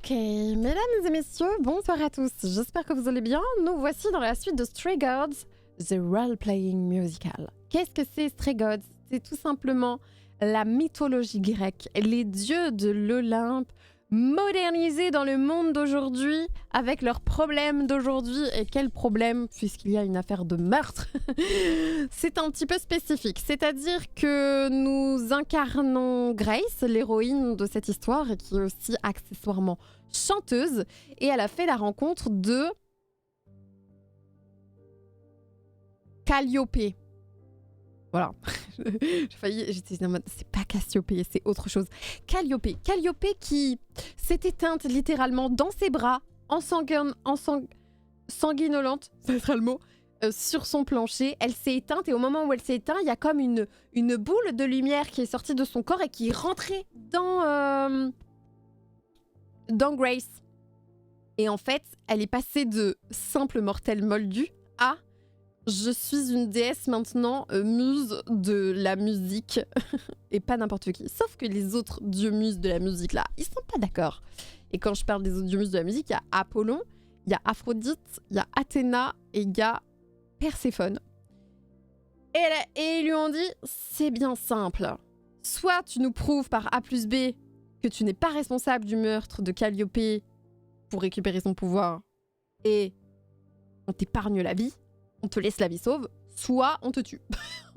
Ok, mesdames et messieurs, bonsoir à tous. J'espère que vous allez bien. Nous voici dans la suite de Stray Gods, The Role-Playing Musical. Qu'est-ce que c'est Stray Gods? C'est tout simplement la mythologie grecque, les dieux de l'Olympe, modernisés dans le monde d'aujourd'hui, avec leurs problèmes d'aujourd'hui. Et quels problèmes, puisqu'il y a une affaire de meurtre. C'est un petit peu spécifique. C'est-à-dire que nous incarnons Grace, l'héroïne de cette histoire, et qui est aussi accessoirement chanteuse. Et elle a fait la rencontre de Calliope. Voilà. J'ai failli, j'étais en mode, c'est pas Cassiope, c'est autre chose. Calliope. Calliope qui s'est éteinte littéralement dans ses bras, sanguinolente, ça sera le mot, sur son plancher. Elle s'est éteinte et au moment où elle s'est éteinte, il y a comme une boule de lumière qui est sortie de son corps et qui est rentrée dans Grace. Et en fait, elle est passée de simple mortelle moldue à je suis une déesse maintenant, muse de la musique. Et pas n'importe qui. Sauf que les autres dieux muses de la musique, là, ils sont pas d'accord. Et quand je parle des autres dieux muses de la musique, il y a Apollon, il y a Aphrodite, il y a Athéna et il y a Perséphone. Et ils lui ont dit, c'est bien simple. Soit tu nous prouves par A plus B que tu n'es pas responsable du meurtre de Calliope pour récupérer son pouvoir et on t'épargne la vie. On te laisse la vie sauve, soit on te tue.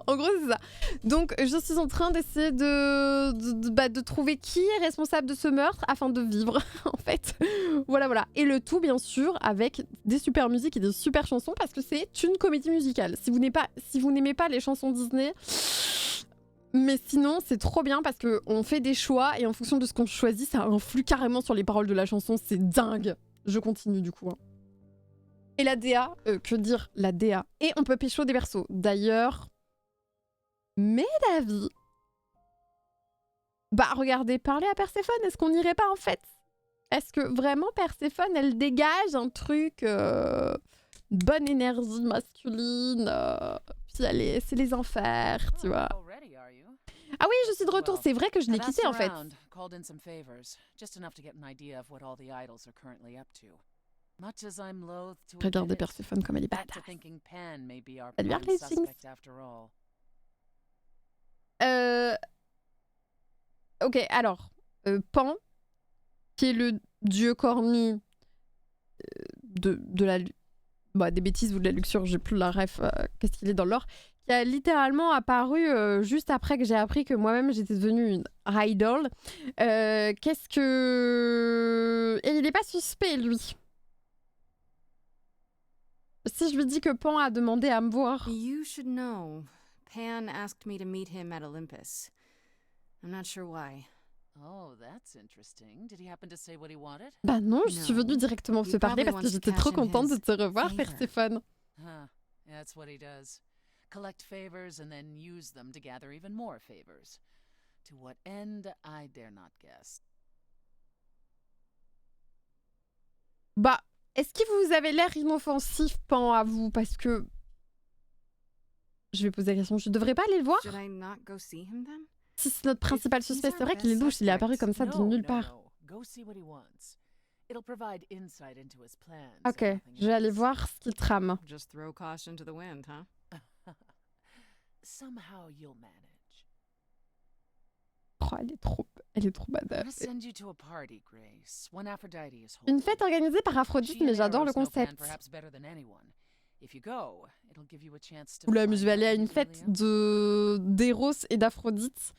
En gros, c'est ça. Donc, je suis en train d'essayer de trouver qui est responsable de ce meurtre afin de vivre, en fait. Voilà. Et le tout, bien sûr, avec des super musiques et des super chansons, parce que c'est une comédie musicale. Si vous n'aimez pas les chansons Disney, mais sinon, c'est trop bien parce qu'on fait des choix et en fonction de ce qu'on choisit, ça influe carrément sur les paroles de la chanson. C'est dingue. Je continue, du coup. Et la DA, que dire la DA. Et on peut pécho des persos. D'ailleurs, mes avis. Bah regardez, parler à Perséphone, est-ce qu'on n'irait pas en fait? Est-ce que vraiment Perséphone, elle dégage un truc, bonne énergie masculine, puis allez, c'est les enfers, tu vois. Ah oui, je suis de retour, c'est vrai que je l'ai quitté en fait. Regardez Perséphone comme elle est badass. Elle lui a les things. Ok, alors, Pan, qui est le dieu cornu de la... Bah, des bêtises ou de la luxure, j'ai plus la ref, qu'est-ce qu'il est dans l'or, qui a littéralement apparu juste après que j'ai appris que moi-même j'étais devenue une idol. Qu'est-ce que... Et il n'est pas suspect, lui. Si je lui dis que Pan a demandé à me voir. You should know. Pan asked me to meet him at Olympus. I'm not sure why. Oh, that's interesting. Did he happen to say what he wanted? Bah non, je suis venue directement se parler parce que j'étais trop contente de te revoir, Perséphone. Huh. Yeah, that's what he does. Collect favors and then use them to gather even more favors. To what end, I dare not guess. Bah, est-ce que vous avez l'air inoffensif, Pan, à vous? Parce que... Je vais poser la question, je devrais pas aller le voir? Si c'est notre principal suspect, c'est vrai qu'il est louche, il est apparu comme ça de nulle part. Ok, je vais aller voir ce qu'il trame. Oh, elle est trop badass. Une fête organisée par Aphrodite, mais j'adore le concept. Oula, mais je vais aller à une fête d'Eros et d'Aphrodite.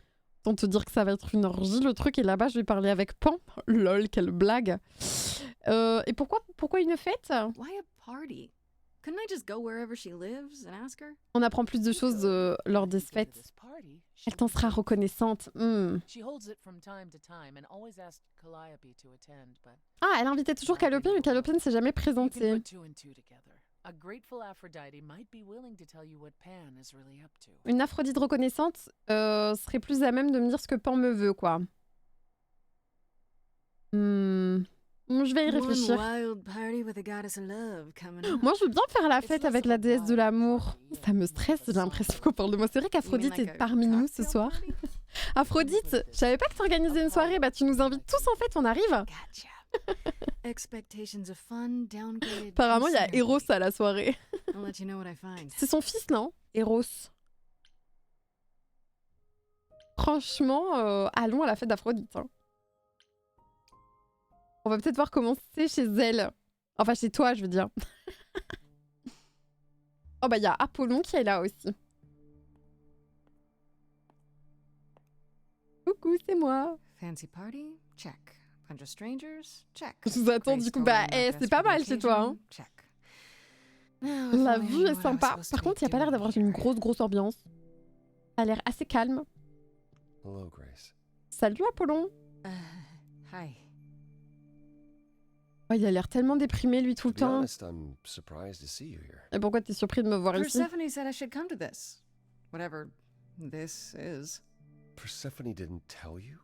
Tant te dire que ça va être une orgie, le truc. Et là-bas, je vais parler avec Pan. Lol, quelle blague. Et pourquoi une fête? On apprend plus de choses lors des fêtes. Elle t'en sera reconnaissante. Ah, elle invitait toujours Calliope, mais Calliope ne s'est jamais présentée. Une Aphrodite reconnaissante serait plus à même de me dire ce que Pan me veut, quoi. Je vais y réfléchir. Moi, je veux bien faire la fête avec la déesse de l'amour. Ça me stresse, j'ai l'impression qu'on parle de moi. C'est vrai qu'Aphrodite est parmi nous ce soir. Aphrodite, je savais pas que tu organisais une soirée. Bah, tu nous invites tous en fait, on arrive. Expectations of fun, downgraded. Apparemment, il y a considerably. Eros à la soirée. I'll let you know what I find. C'est son fils, non? Eros. Franchement, allons à la fête d'Aphrodite. Hein. On va peut-être voir comment c'est chez elle. Enfin, chez toi, je veux dire. Oh, bah, il y a Apollon qui est là aussi. Coucou, c'est moi. Fancy party? Check. Bunch of strangers? Check. Je vous attends, Grace du coup, told bah, me my c'est best pas for the mal chez toi. Hein. occasion? Check. Now, if La only I vue knew est what I was sympa. supposed to Par be contre, il n'y a pas l'air doing d'avoir une here. grosse ambiance. Ça a l'air assez calme. Hello, Grace. Salut, Apollon. Hi. Oh, il a l'air tellement déprimé, lui, tout To le be temps. honest, I'm surprised to see you here. Et pourquoi t'es surpris de me voir ici? Persephone said I should come to this. Whatever this is. Persephone didn't tell you?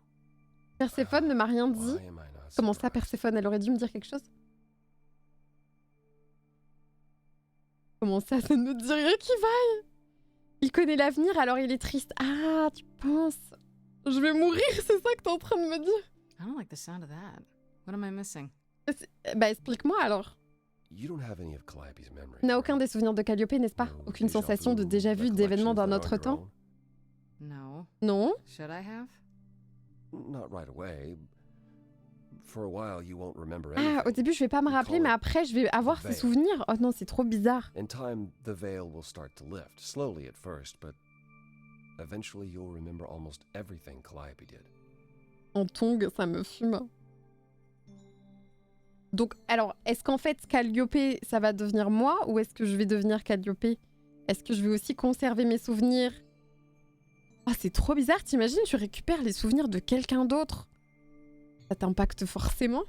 Perséphone ne m'a rien dit. Why am I not Comment ça, surprised? Perséphone? Elle aurait dû me dire quelque chose? Comment ça ne me dit rien qui vaille? Il connaît l'avenir, alors il est triste. Ah, tu penses? Je vais mourir, c'est ça que t'es en train de me dire? I don't like the sound of that. What am I missing? Bah, explique-moi alors. You don't have any of Calliope's memories, Tu n'as aucun right? des souvenirs de Calliope, n'est-ce pas? No Aucune déjà sensation de vu, déjà-vu d'événements d'un recollections autre that are on temps? your No. Non? Should I have? own? Not right away. For a while, you won't remember Ah, anything. au début, je vais pas me We rappeler, call mais it après, je vais avoir ces veil. souvenirs. Oh non, c'est trop bizarre. In time, the veil will start to lift, slowly at first, but eventually you'll remember almost everything Calliope did. En tongue, ça me fume. Donc, alors, est-ce qu'en fait, Calliope, ça va devenir moi ou est-ce que je vais devenir Calliope? Est-ce que je vais aussi conserver mes souvenirs? Ah, c'est trop bizarre, t'imagines, tu récupères les souvenirs de quelqu'un d'autre. Ça t'impacte forcément?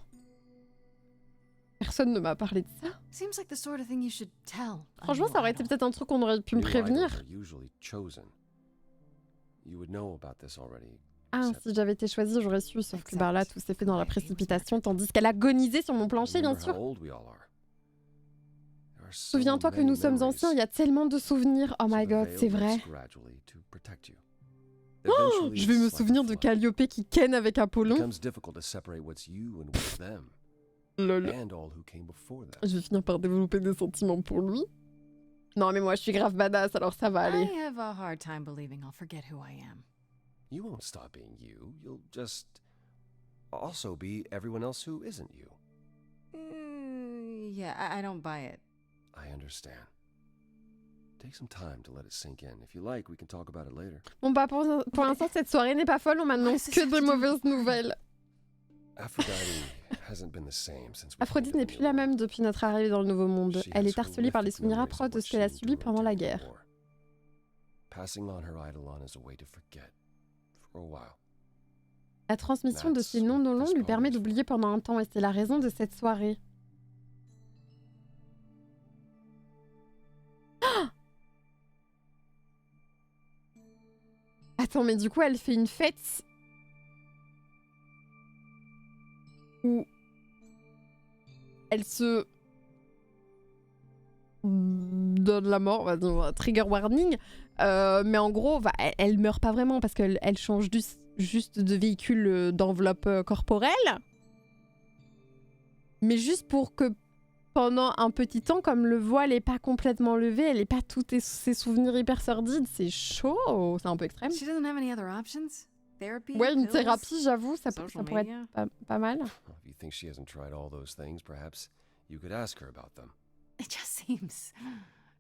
Personne ne m'a parlé de ça. Seems like the sort of thing you should tell. a Franchement, new ça aurait été idol. peut-être un truc qu'on aurait pu me New prévenir. idols are usually chosen. You would know about this already. Ah, except- si j'avais été choisie, j'aurais su. Sauf que bah, là, Exact. tout s'est fait dans la Calliope was précipitation, tandis qu'elle agonisait sur mon plancher, bien Remember sûr. how old we all are. There are so Souviens-toi que many nous sommes memories, anciens, il y a tellement de souvenirs. Oh so my the god, veil c'est lifts vrai. gradually to protect you. Oh, Eventually, je vais me it's like a souvenir de flood. Calliope qui ken avec It Apollon. becomes difficult to separate what's you and what's them, Lol. and all who came before them. Je vais finir par développer des sentiments pour lui. Non, mais moi, je suis grave badass, alors ça va aller. I have a hard time believing I'll forget who I am. You won't stop being you. You'll just also be everyone else who isn't you. Yeah, I don't buy it. I understand. Take some time to let it sink in. If you like, we can talk about it later. Bon, bah, pour l'instant, cette soirée n'est pas folle, on m'annonce c'est que ça, des c'est mauvaises nouvelles. Aphrodite hasn't been the same since we Aphrodite came n'est to the plus la New même World. depuis notre arrivée dans le Nouveau Monde. She Elle has est harcelée par les horrific souvenirs memories of atroces de what ce qu'elle a she subi endured pendant la during the guerre. war. Passing on her eidolon is a way to forget for a while. La transmission de ces noms non longs lui permet d'oublier pendant un temps, et c'est la raison de cette soirée. Ah! Attends, mais du coup, elle fait une fête où elle se donne la mort, on va dire, trigger warning, mais en gros, elle meurt pas vraiment parce qu'elle change juste de véhicule, d'enveloppe corporelle, mais juste pour que pendant un petit temps, comme le voile n'est pas complètement levé, elle n'est pas tous ses souvenirs hyper sordides, c'est chaud, c'est un peu extrême. She doesn't have any other options? Therapy? Ouais, une pills? thérapie, j'avoue, ça Social pourrait media? être pas mal. Well, if you think she hasn't tried all those things, perhaps you could ask her about them. It just seems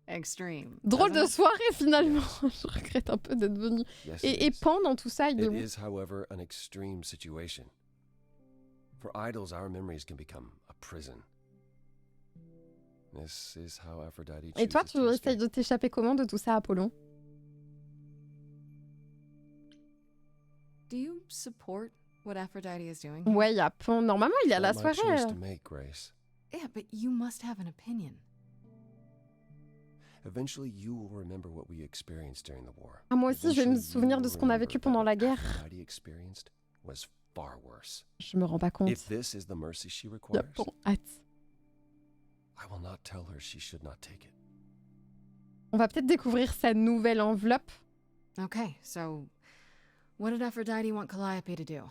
extreme. Drôle de doesn't it? soirée finalement, je regrette un peu d'être venue. Yes, Et it is. Pan dans tout ça, il est It où? is, however, an extreme situation. For idols, our memories can become a prison. This is how Aphrodite Et toi, chooses tu to essayes escape. de t'échapper comment de tout ça, Apollon? Do you support what Aphrodite is doing? Ouais, il y a Pan. Normalement, il est à la Not my soirée. choice to make, Grace. Yeah, but you must have an opinion. Eventually, you will remember what we experienced during the war. Ah, moi aussi, je vais me Eventually, you souvenir de will ce qu'on a remember vécu that pendant la what guerre. Aphrodite experienced was far worse. Je me rends pas compte. If this is the mercy she Il y a requires, Pan, hâte. I will not tell her she should not take it. On va peut-être découvrir sa nouvelle enveloppe. Okay, so what did Aphrodite want Calliope to do?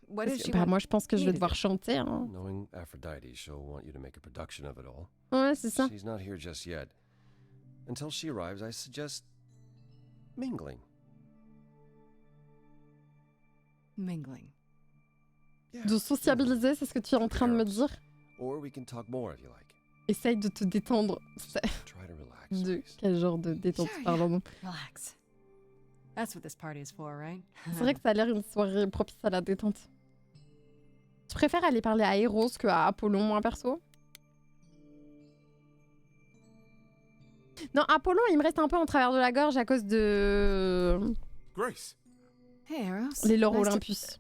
What Parce if que, she bah, went... moi, je pense que je vais me to devoir do? chanter. Hein. Knowing Aphrodite, she'll want you to make a production of it all. Ouais, c'est ça. She's not here just yet. Until she arrives, I suggest mingling. Mingling. Yeah, De sociabiliser, c'est ce que tu es en train de me dire. or we can talk more if you like. Essaye de te détendre. Try to relax. De please. quel genre de détente, Sure, pardon. Relax. That's what this party is for, right? C'est vrai que ça a l'air une soirée propice à la détente. Tu préfères aller parler à Eros que à Apollon, moi, perso? Non, Apollon, il me reste un peu en travers de la gorge à cause de Grace, Hey, Eros. les lores Nice to- Olympus.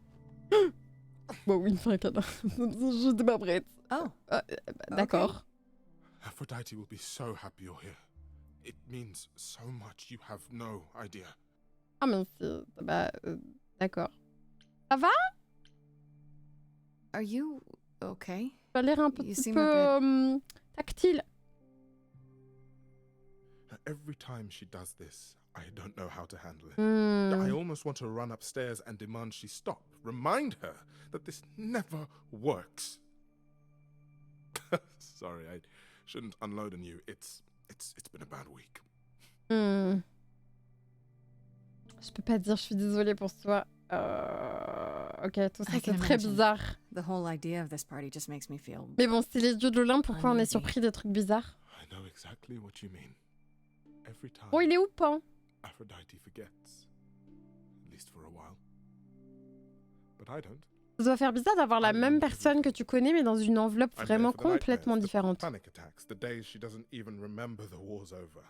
Bon, oui, enfin, je n'étais pas prête. Oh, D'accord. Aphrodite will be so happy you're here. It means so much you have no idea. Ah, mais c'est... Bah, d'accord. Ça va? are you okay? Tu as l'air un You petit seem peu a tactile. Every time she does this, I don't know how to handle it. I almost want to run upstairs and demand she stop. Remind her that this never works. Sorry, I shouldn't unload on you. It's been a bad week. Je peux pas dire, je suis désolée pour toi. Ok, tout ça I c'est can très imagine. bizarre. The whole idea of this party just makes me feel... Mais bon, c'est les dieux de l'Olympe, pourquoi on est Uneasy. surpris des trucs bizarres? I know exactly what you mean. Every time Bon, il est où, Pan? Aphrodite forgets. At least for a while. But I don't. Ça doit faire bizarre d'avoir la même personne que tu connais, mais dans une enveloppe I'm there vraiment for the nightmares, complètement the différente. panic attacks, the days she doesn't even remember the war's over.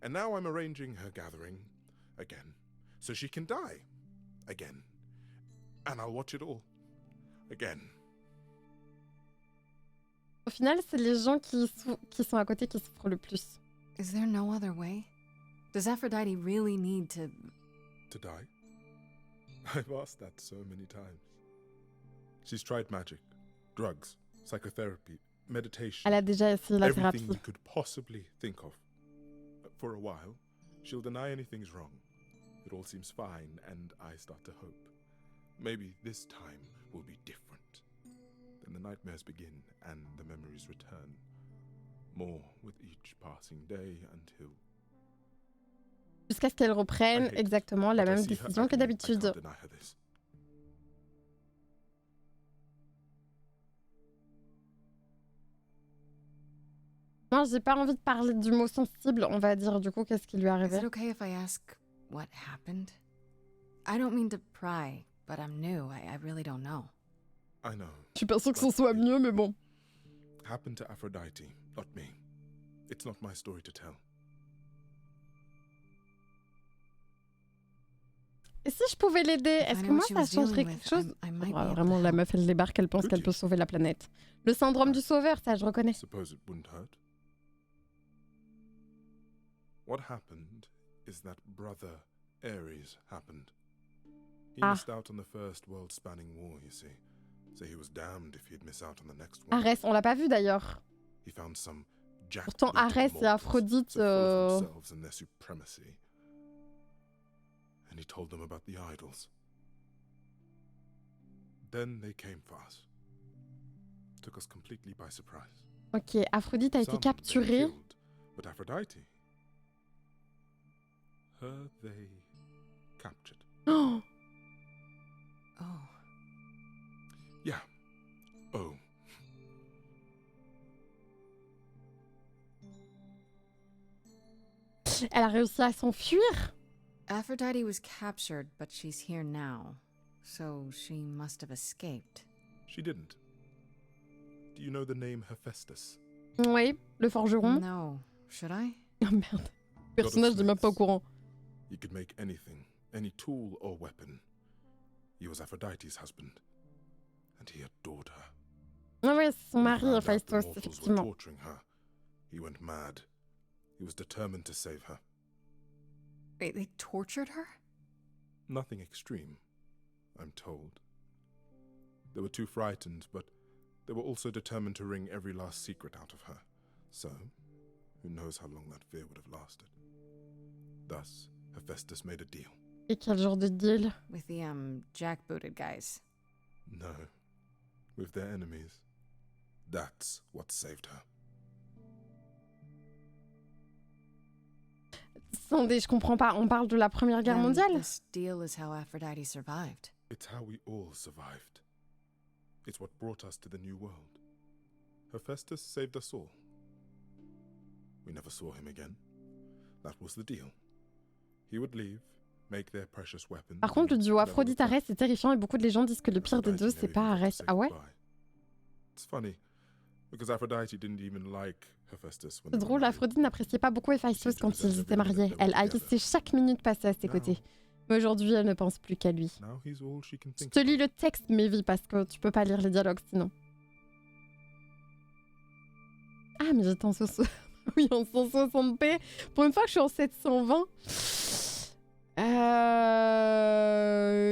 And now I'm arranging her gathering again, so she can die again. And I'll watch it all again. Au final, c'est les gens qui sont à côté qui souffrent le plus. Is there no other way? Does Aphrodite really need to... To die? I've asked that so many times. She's tried magic, drugs, psychotherapy, meditation. Elle a déjà essayé la Everything thérapie. you could possibly think of. But for a while, she'll deny anything's wrong. It all seems fine, and I start to hope. Maybe this time will be different. Then the nightmares begin, and the memories return. More with each passing day until... Jusqu'à ce qu'elle reprenne I hate it, exactement la but I même see her décision que agony. I d'habitude. can't deny her this. Moi, j'ai pas envie de parler du mot sensible, on va dire du coup qu'est-ce qui lui est Is arrivé. it okay if I ask what happened? I don't mean to pry, but I'm new. I really don't know. I know. Je suis pas sûre que ce soit mieux, mais bon. Happened to Aphrodite, not me. It's not my story to tell. Et si je pouvais l'aider, If est-ce I que know moi what she ça was changerait dealing quelque with, chose? I might be Oh, able vraiment, to la help. meuf elle débarque, elle pense Could qu'elle you? peut sauver la planète. Le syndrome du sauveur, ça je reconnais. Suppose it wouldn't hurt. What happened is that brother Ares happened. He Ah. missed out on the first world-spanning war, you see. So he was damned if he'd miss out on the next one. Arès, on l'a pas vu d'ailleurs. He found some jack Pourtant, Arès et Aphrodite, so full of themselves and their supremacy. And he told them about the idols. Then they came for us. Took us completely by surprise. Ok, Aphrodite a été Some they capturée. killed, but Aphrodite, her they captured. Oh, Oh, Yeah. Oh. elle a réussi à s'enfuir. Aphrodite was captured, but she's here now. So she must have escaped. She didn't. Do you know the name Hephaestus? Oui, le forgeron. No. Should I? Oh merde. Le personnage n'est même pas au courant. He could make anything, any tool or weapon. He was Aphrodite's husband, and he adored her. Ah ouais, c'est son When he mari, found out the Héphaïstos, mortals were effectivement. torturing her, he went mad. He was determined to save her. Wait, they tortured her? Nothing extreme, I'm told. They were too frightened, but they were also determined to wring every last secret out of her. So, who knows how long that fear would have lasted. Thus, Hephaestus made a deal. Et quel genre de deal? With the, jackbooted guys. No. With their enemies. That's what saved her. Attendez, je comprends pas. On parle de la Première Guerre Then mondiale? This deal is how Aphrodite survived. It's how we all survived. It's what brought us to the new world. Hephaestus saved us all. We never saw him again. That was the deal. He would leave, make their precious weapons. Par contre, le duo Aphrodite-Arès est terrifiant et beaucoup de gens disent que le pire des deux, c'est pas Arès. Ah ouais? It's funny, because Aphrodite didn't even like Hephaestus when C'est they were drôle, married. Aphrodite n'appréciait pas beaucoup Héphaïstos quand ils étaient mariés. Elle haïssait chaque minute passée à ses côtés. Mais aujourd'hui, elle ne pense plus qu'à lui. Now he's all she can Je think te lis about. le texte, Mévi, parce que tu peux pas lire les dialogues sinon. Ah, mais j'étais en oui, en 160p. Pour une fois que je suis en 720.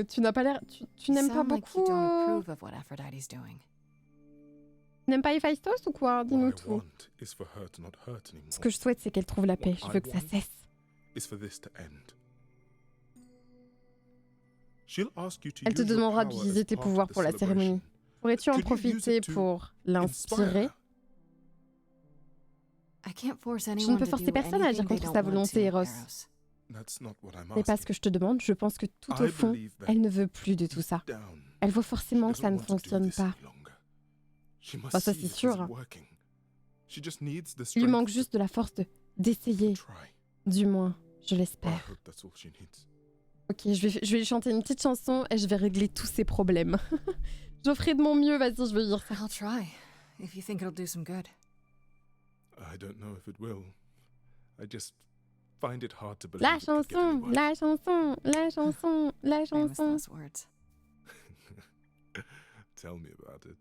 Tu n'as pas l'air... Tu n'aimes pas Sound like you beaucoup... don't approve of what Aphrodite's doing. Tu n'aimes pas Héphaïstos ou quoi? Dis-nous What I tout. want is for her to not hurt anymore. Ce que je souhaite, c'est qu'elle trouve la paix. Je veux que ça cesse. Is for this to end. She'll ask you to Elle te use your demandera power d'utiliser as tes part pouvoirs of the pour la celebration. cérémonie. Pourrais-tu en Could you use profiter it to pour l'inspirer? Inspire. I can't force Je ne anyone peux to forcer do personne à agir anything they contre don't sa want volonté, to, Eros. Eros. That's not what I'm C'est pas ce asking. que je te demande. Je pense que tout au I fond, believe that elle ne veut plus de tout ça. down, Elle voit she forcément que ça doesn't ne want to do fonctionne this pas. any longer. She must Bah, ça, see c'est it sûr. isn't working. She just needs the Il lui strength manque juste de la force d'essayer. to try. Du moins, je Well, I l'espère. hope that's all she needs. Ok, je vais lui chanter une petite chanson et je vais régler tous ses problèmes. Je ferai de mon mieux, vas-y, je vais dire ça. I'll try, if you think it'll do some good. I don't know if it will. I just find it hard to believe La it could get any chanson, worse. la chanson, la chanson, la Famous chanson. last words. Tell me about it.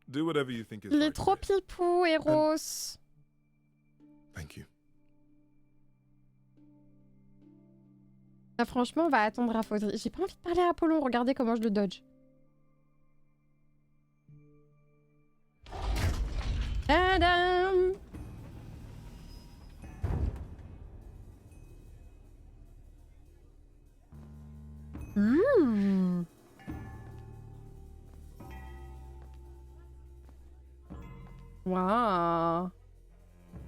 Do whatever you think is Il est right. trop dear. pipou, Eros. Thank you. Ah, franchement, on va attendre Aphrodite. J'ai pas envie de parler à Apollon. Regardez comment je le dodge. Tadam! Waouh!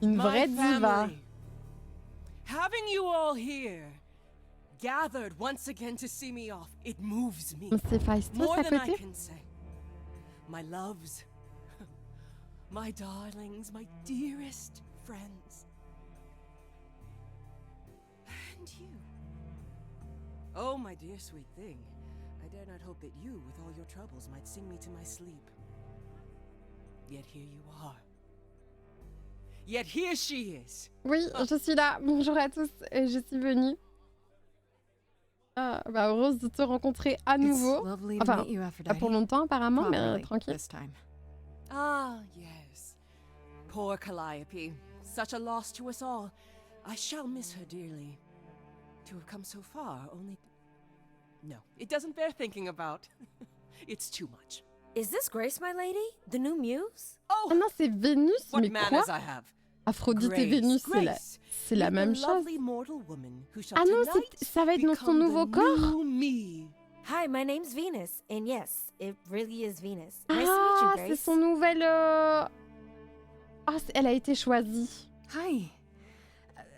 Une vraie diva. Having you all here, gathered once again to see me off, it moves me C'est Héphaïstos more à than I côté? can say. My loves, my darlings, my dearest friends. And you. Oh, my dear sweet thing. I dare not hope that you, with all your troubles, might sing me to my sleep. Yet here you are. Yet here she is. Oui, je suis là. Bonjour à tous. Je suis venue. Ah, bah, heureuse de te rencontrer à nouveau. It's lovely to Enfin, meet you, pas Aphrodite. pour longtemps apparemment, mais Properly, tranquille. this time. Ah, yes. Poor Calliope. Such a loss to us all. I shall miss her dearly. To have come so far, only... No, it doesn't bear thinking about. It's too much. Is this Grace, my lady? The new muse? Oh, Ah non, c'est Vénus, what mais quoi? manners I have. Aphrodite et Grace, Vénus, Grace. c'est la Meet même the chose. lovely mortal woman who shall Ah non, tonight ça va être dans son become nouveau the corps? new me. Hi, my name's Venus, and yes, it really is Venus. Nice to meet you, Ah, c'est Grace. son nouvel... Ah, elle a été choisie. Hi.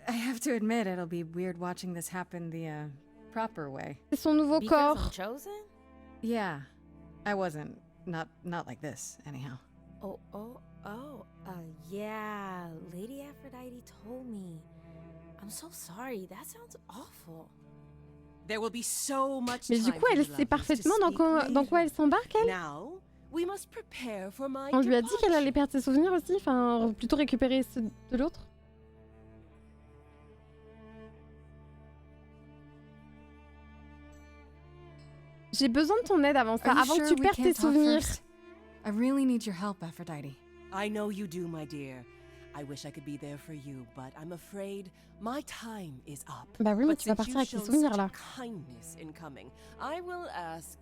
I have to admit, it'll be weird watching this happen the proper way. C'est son nouveau Because I'm corps. chosen? Yeah, I wasn't. Not like this, anyhow. Yeah, Lady Aphrodite told me. I'm so sorry, that sounds awful. There will be so much Mais du time coup, for elle you sait lovelies parfaitement to dans speak quoi elle later. s'embarque, elle. Now, we must prepare for my On lui a dit qu'elle allait departure. perdre ses souvenirs aussi, enfin, plutôt récupérer ceux de l'autre. J'ai besoin de ton aide avant ça, Are you avant sure que tu we perdes tes can't talk souvenirs. first? I really need your help, Aphrodite. I know you do, my dear. I wish I could be there for you, but I'm afraid my time is up. Bah oui, mais But tu vas since partir you've avec tes shown souvenirs such là. kindness in coming, I will ask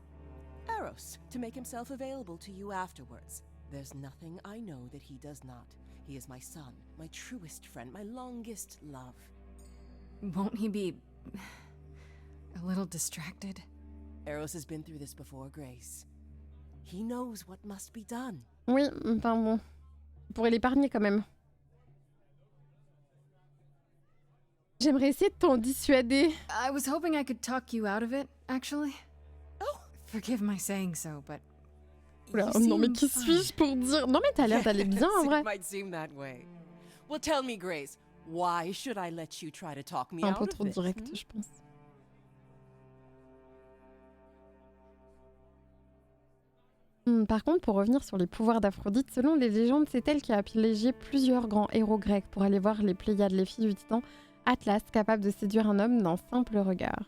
Eros to make himself available to you afterwards. There's nothing I know that he does not. He is my son, my truest friend, my longest love. Won't he be a little distracted? Eros has been through this before, Grace. He knows what must be done. Oui, enfin bon. On pourrait l'épargner quand même. J'aimerais essayer de t'en dissuader. I was hoping I could talk you out of it, actually. Oh! Forgive my saying so, but Oula, you non mais seem qui fine. suis-je pour dire... Non mais t'as l'air d'aller bien en vrai. It might seem that way. Well, tell me, Grace, why should I let you try to talk me Un out peu of trop this? direct, je pense. Par contre, pour revenir sur les pouvoirs d'Aphrodite, selon les légendes, c'est elle qui a piégé plusieurs grands héros grecs pour aller voir les Pléiades, les filles du Titan, Atlas, capable de séduire un homme d'un simple regard.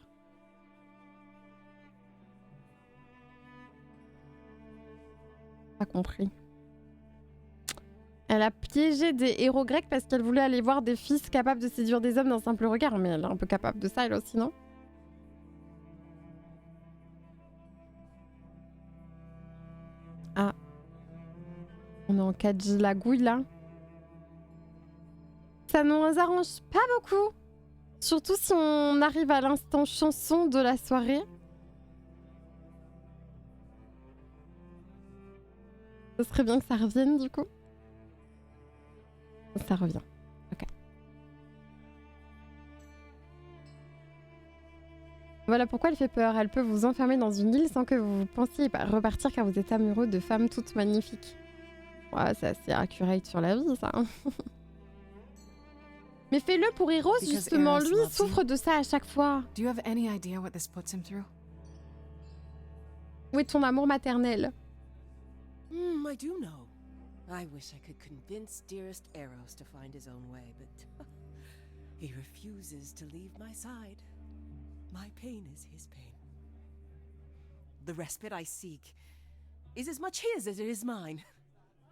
Pas compris. Elle a piégé des héros grecs parce qu'elle voulait aller voir des fils capables de séduire des hommes d'un simple regard, mais elle est un peu capable de ça elle aussi, non? Ah. On est en 4G la gouille là. Ça nous arrange pas beaucoup. Surtout si on arrive à l'instant chanson de la soirée. Ce serait bien que ça revienne du coup. Ça revient. Ok. Voilà pourquoi elle fait peur. Elle peut vous enfermer dans une île sans que vous pensiez repartir car vous êtes amoureux de femmes toutes magnifiques. Ouais, c'est assez accurate sur la vie, ça. Mais fais-le pour Eros, Because justement. Eros Lui, il loves souffre you. de ça à chaque fois. Do you have any idea what this puts him through? Où est ton amour maternel? I do know. I wish I could convince dearest Eros to find his own way, but he refuses to leave my side. My pain is his pain. The respite I seek is as much his as it is mine.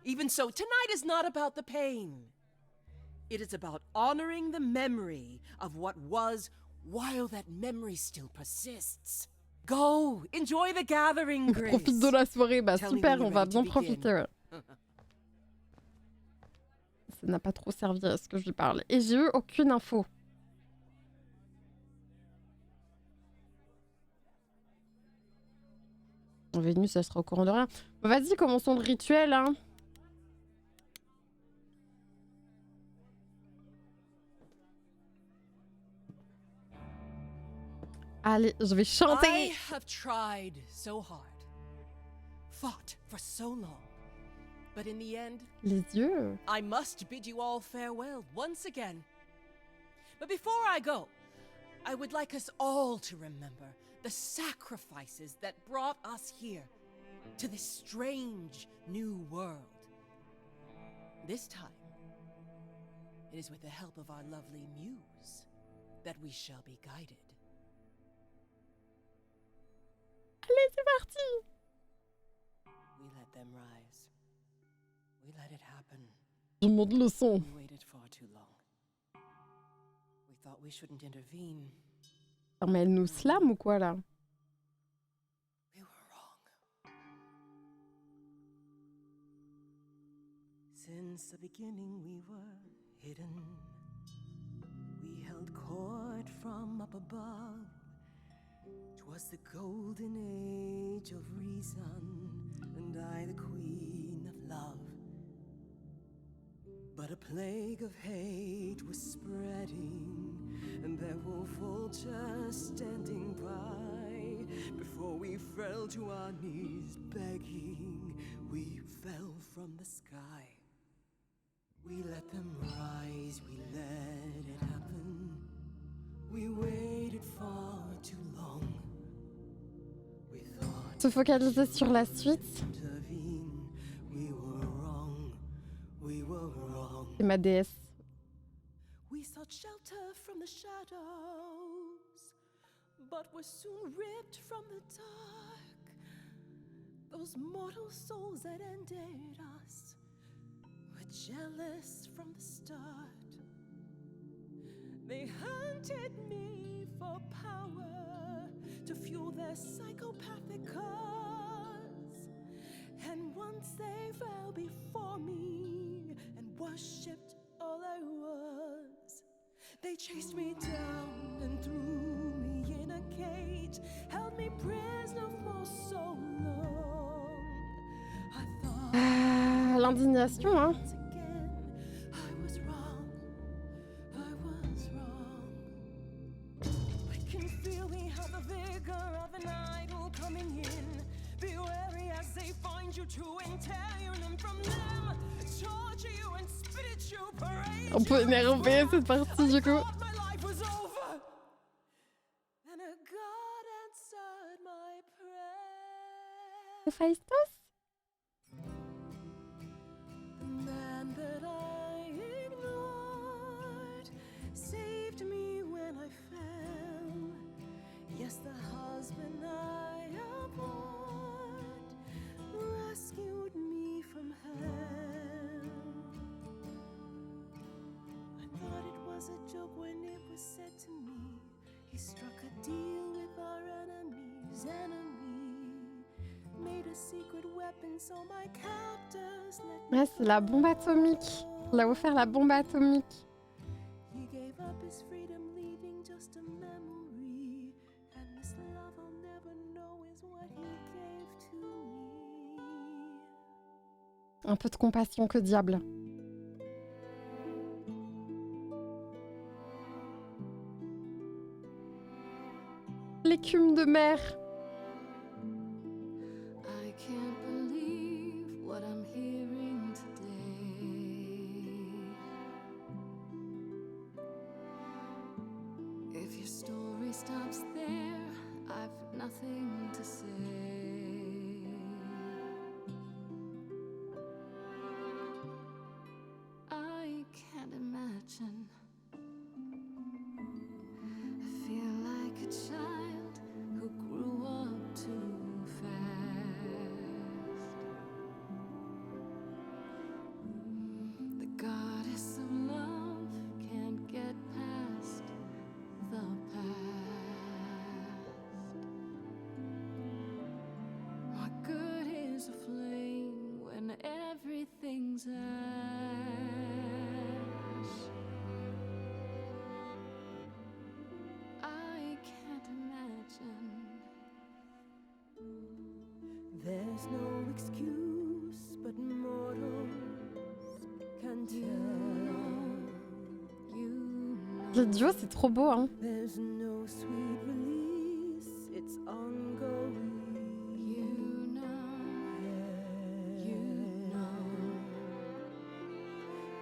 Even so, tonight is not about the pain. It is about honoring the memory of what was while that memory still persists. Go, enjoy the gathering, Grace. Profite de la soirée, bah Tell me super, when on you're va ready to bien profiter. begin. Ouais. Ça n'a pas trop servi à ce que je lui parle. Et j'ai eu aucune info. Vénus, ça sera au courant de rien. Bah, vas-y, commençons le rituel, hein. Allez, je vais chanter. I have tried so hard, fought for so long, but in the end, Les yeux. I must bid you all farewell once again. But before I go, I would like us all to remember the sacrifices that brought us here, to this strange new world. This time, it is with the help of our lovely muse that we shall be guided. Allez, c'est parti. We let them rise. We let it happen. Je monte le son. We waited far too long. We thought we shouldn't intervene. Ah, mais elle nous slam ou quoi, là? We were wrong. Since the beginning we were hidden. We held court from up above. 'Twas the golden age of reason, and I the queen of love. But a plague of hate was spreading, and there were vultures standing by. Before we fell to our knees begging, we fell from the sky. We let them rise, we let it happen. We waited far too long. We thought Se focaliser sur la suite. intervene. We were wrong. We were wrong. C'est ma déesse. We sought shelter from the shadows, but were soon ripped from the dark. Those mortal souls that ended us were jealous from the start. They hunted me for power to fuel their psychopathic cause. And once they fell before me and worshipped all I was, they chased me down and threw me in a cage, held me prisoner for so long. I thought L'indignation, hein. once again I was wrong. I was wrong. I can feel we have the vigor of an idol coming in. Be wary as they find you to entail your limb from them. Torture you and spit at you, parade. On peut énerver cette partie du coup. My life was over. And a God answered my prayer. Héphaïstos? The man that I ignored saved me when I fell. Yes, the husband I abhorred rescued me from hell. I thought it was a joke when it was said to me. He struck a deal with our enemy's enemy. Made a secret weapon so my captors let me Ouais, c'est la bombe atomique. Il a offert la bombe atomique. He gave up his freedom, leaving just a memory. And this love I'll never know is what he gave to me. Un peu de compassion, que diable. L'écume de mer. I can't believe what I'm hearing today. If your story stops there, I've nothing to say. I can't imagine. I feel like a child who grew up too fast. The goddess of love can't get past the past. What good is a flame when everything's ash? I can't imagine. There's no excuse but mortals can tell. You Le duo, c'est trop beau, hein. there's no sweet release, it's ongoing. You know,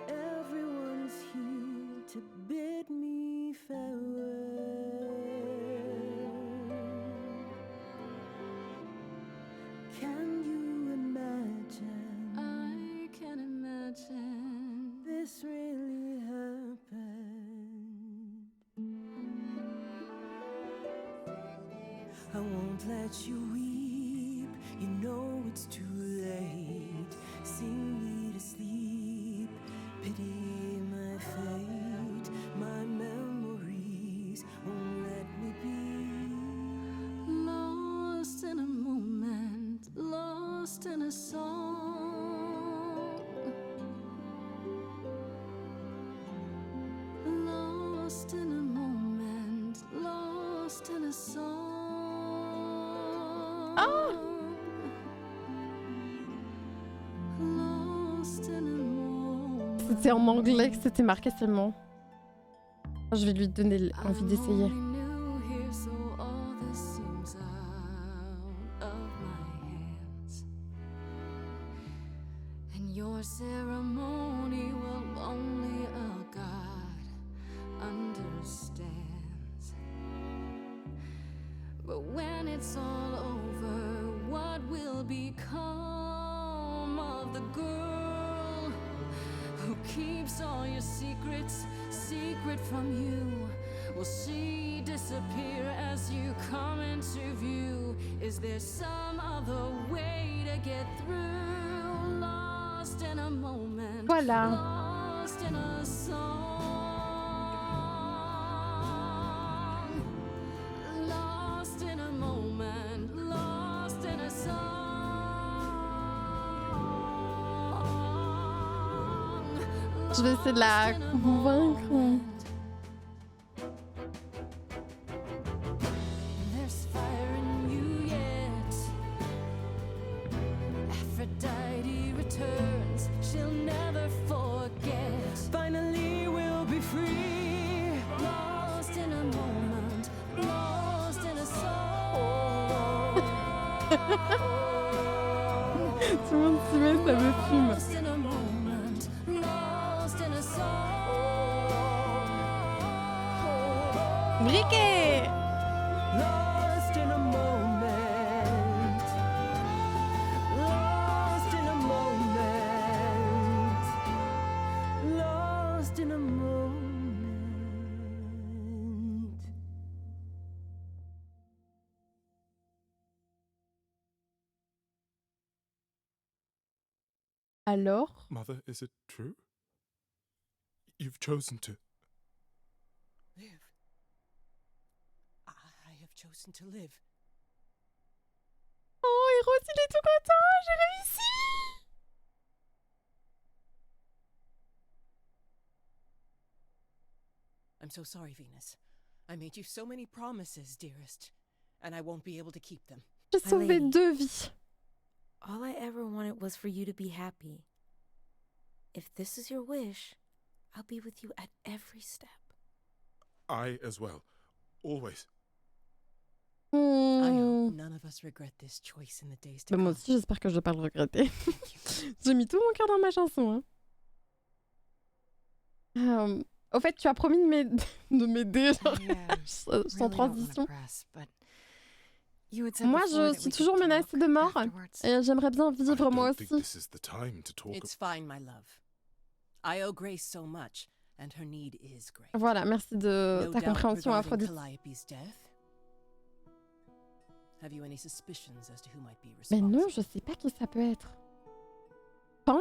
everyone's here to bid me farewell. Can you imagine? I can imagine this really happened. I won't let you weep, you know it's too late. Sing me to sleep, pity my fate. My memories won't let me be. Lost in a moment, lost in a song. Lost in a moment, lost in a song. Lost in a moment. C'était en anglais que c'était marqué seulement. Je vais lui donner envie d'essayer. I'm only new here, so all this seems out of my hands. And your ceremony will only a God understands. But when it's all over, what will become of the girl who keeps all your secrets secret from you? Will she disappear as you come into view? Is there some other way to get through? Lost in a moment, Voilà. lost in a song. Lost in a moment, lost in a song. Je vais essayer de la Lost in a convaincre. moment. she'll never forget. Finally, we'll be free. Lost in a moment, lost in a soul. Tout le monde s'y met, ça me fume. Lost in a moment, lost in a soul. Briquet! Lost in a moment. Lost in a moment. Lost in a moment. Alors? Mother, is it true? You've chosen to. Live. I have chosen to live. Oh, Eros, il est tout content, j'ai réussi! I'm so sorry, Venus. I made you so many promises, dearest, and I won't be able to keep them. J'ai sauvé lady. 2 vies. All I ever wanted was for you to be happy. If this is your wish, I'll be with you at every step. I as well. Always. I Hmm. hope none of us regret this choice in the days to Bah, moi come. aussi, j'espère que je vais pas le regretter. J'ai mis tout mon cœur dans ma chanson. Hein. Au fait, tu as promis de m'aider genre, sans Really don't transition. wanna press, but you had said Moi, before je that suis we toujours could menacée talk de mort. afterwards. Et j'aimerais bien I vivre moi don't think aussi. this is the time to talk. It's fine, my love. I owe Grace so much, and her need is great. Voilà, merci de No ta doubt compréhension, regarding Aphrodite. Calliope's death. Have you any suspicions as to who might be Mais responsible? non, je sais pas qui ça peut être. Pan?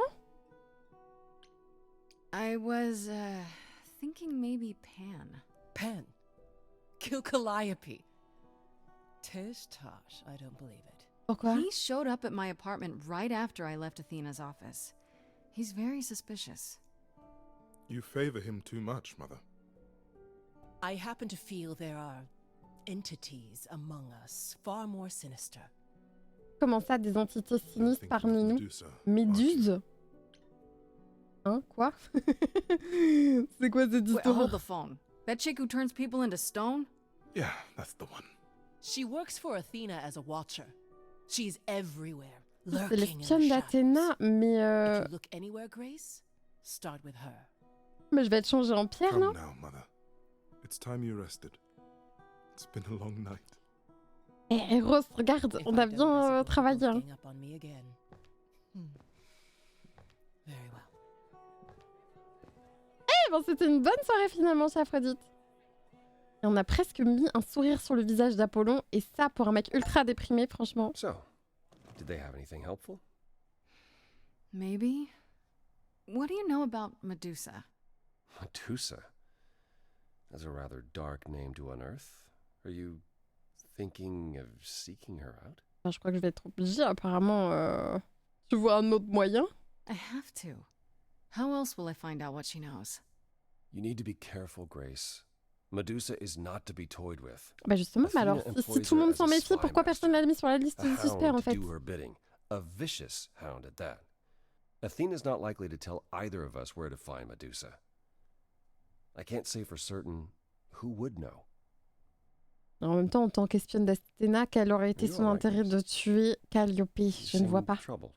I was thinking maybe Pan. Pan. Kill Calliope. Tish tosh, I don't believe it. Pourquoi? He showed up at my apartment right after I left Athena's office. He's very suspicious. You favor him too much, Mother. I happen to feel there are entities among us far more sinister. Comment ça, des entités sinistres Thinking parmi of nous? Medusa, aren't you? Méduse? Hein? Quoi? C'est quoi cette Wait, hold histoire? the phone. That chick who turns people into stone? Yeah, that's the one. She works for Athena as a watcher. She's everywhere, C'est lurking in the l'espionne shadows. d'Athéna, mais If you look anywhere, Grace, start with her. mais je vais être changée en pierre, non? Come now, Mother. It's time you rested. It's been a long night. Eh, Rose, regarde, If on I a don't bien visit, will travaillé. you Hein. gang up on me again? Very well. Eh ben, c'était une bonne soirée finalement chez Aphrodite. Et on a presque mis un sourire sur le visage d'Apollon, et ça, pour un mec ultra déprimé, franchement. So, did they have anything helpful? Maybe. What do you know about Medusa? Medusa. That's a rather dark name to unearth. Are you thinking of seeking her out? Enfin, je crois que je vais être obligée, apparemment. Tu vois un autre moyen? I have to. How else will I find out what she knows? You need to be careful, Grace. Medusa is not to be toyed with. Bah justement, mais alors, Athena si employs tout le her monde as s'en a méfie, spy pourquoi personne l'a mis sur la liste A des suspects, en hound fait? to do her bidding. A vicious hound at that. Athena's not likely to tell either of us where to find Medusa. I can't say for certain who would know. En même temps, en tant qu'espionne d'Athéna, quel aurait été You son are right, intérêt de Grace. tuer Calliope? You Je ne vois seem pas. troubled.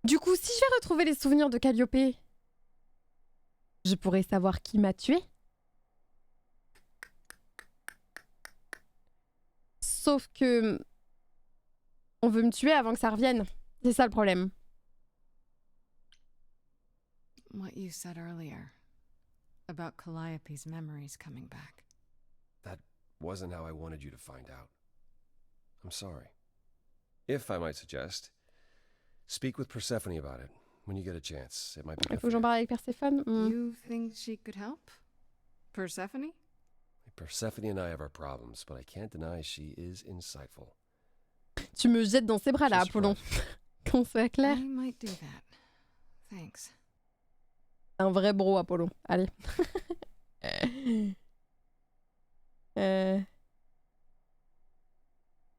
Du coup, si je vais retrouver les souvenirs de Calliope, je pourrais savoir qui m'a tué. Sauf que on veut me tuer avant que ça revienne. C'est ça le problème. What you said earlier about Calliope's memories coming back. That wasn't how I wanted you to find out. I'm sorry. If I might suggest, speak with Persephone about it when you get a chance. It might be Il good faut for que j'en you. parle avec Perséphone. You think she could help? Persephone? Persephone and I have our problems, but I can't deny she is insightful. Tu me jettes dans ses bras là, Just Apollon. Qu'on soit clair. I might do that. Thanks. Un vrai bro, Apollon. Allez.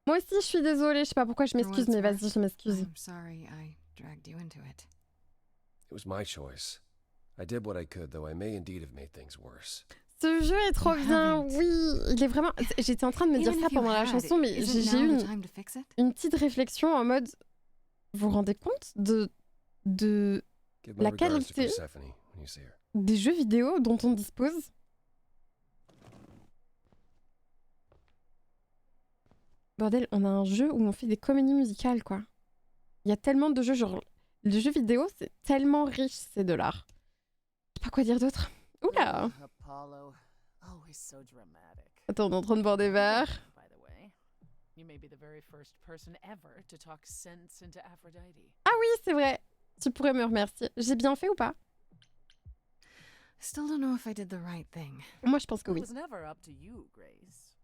Moi aussi, je suis désolée. Je sais pas pourquoi je m'excuse, mais vas-y, je m'excuse. I'm sorry I dragged you into it. It was my choice. I did what I could, though I may indeed have made things worse. Ce jeu est trop You bien, haven't. oui. Il est vraiment... J'étais en train de me dire Even ça if you pendant la had, chanson, mais isn't j'ai eu now the une, time to fix it? une petite réflexion en mode... Vous vous rendez compte de Give my La regards to qualité. Persephone when you see her. des jeux vidéo dont on dispose? Bordel, on a un jeu où on fait des comédies musicales, quoi. Il y a tellement de jeux, genre... Les jeux vidéo, c'est tellement riche, c'est de l'art. Je sais pas quoi dire d'autre. Oula! Apollo, always so dramatic. Attends, on est en train de boire des verres. By the way, you may be the very first person ever to talk sense into Aphrodite. Ah oui, c'est vrai. Tu pourrais me remercier. J'ai bien fait ou pas? I still don't know if I did the right thing. Moi, je pense que It oui. was never up to you, Grace.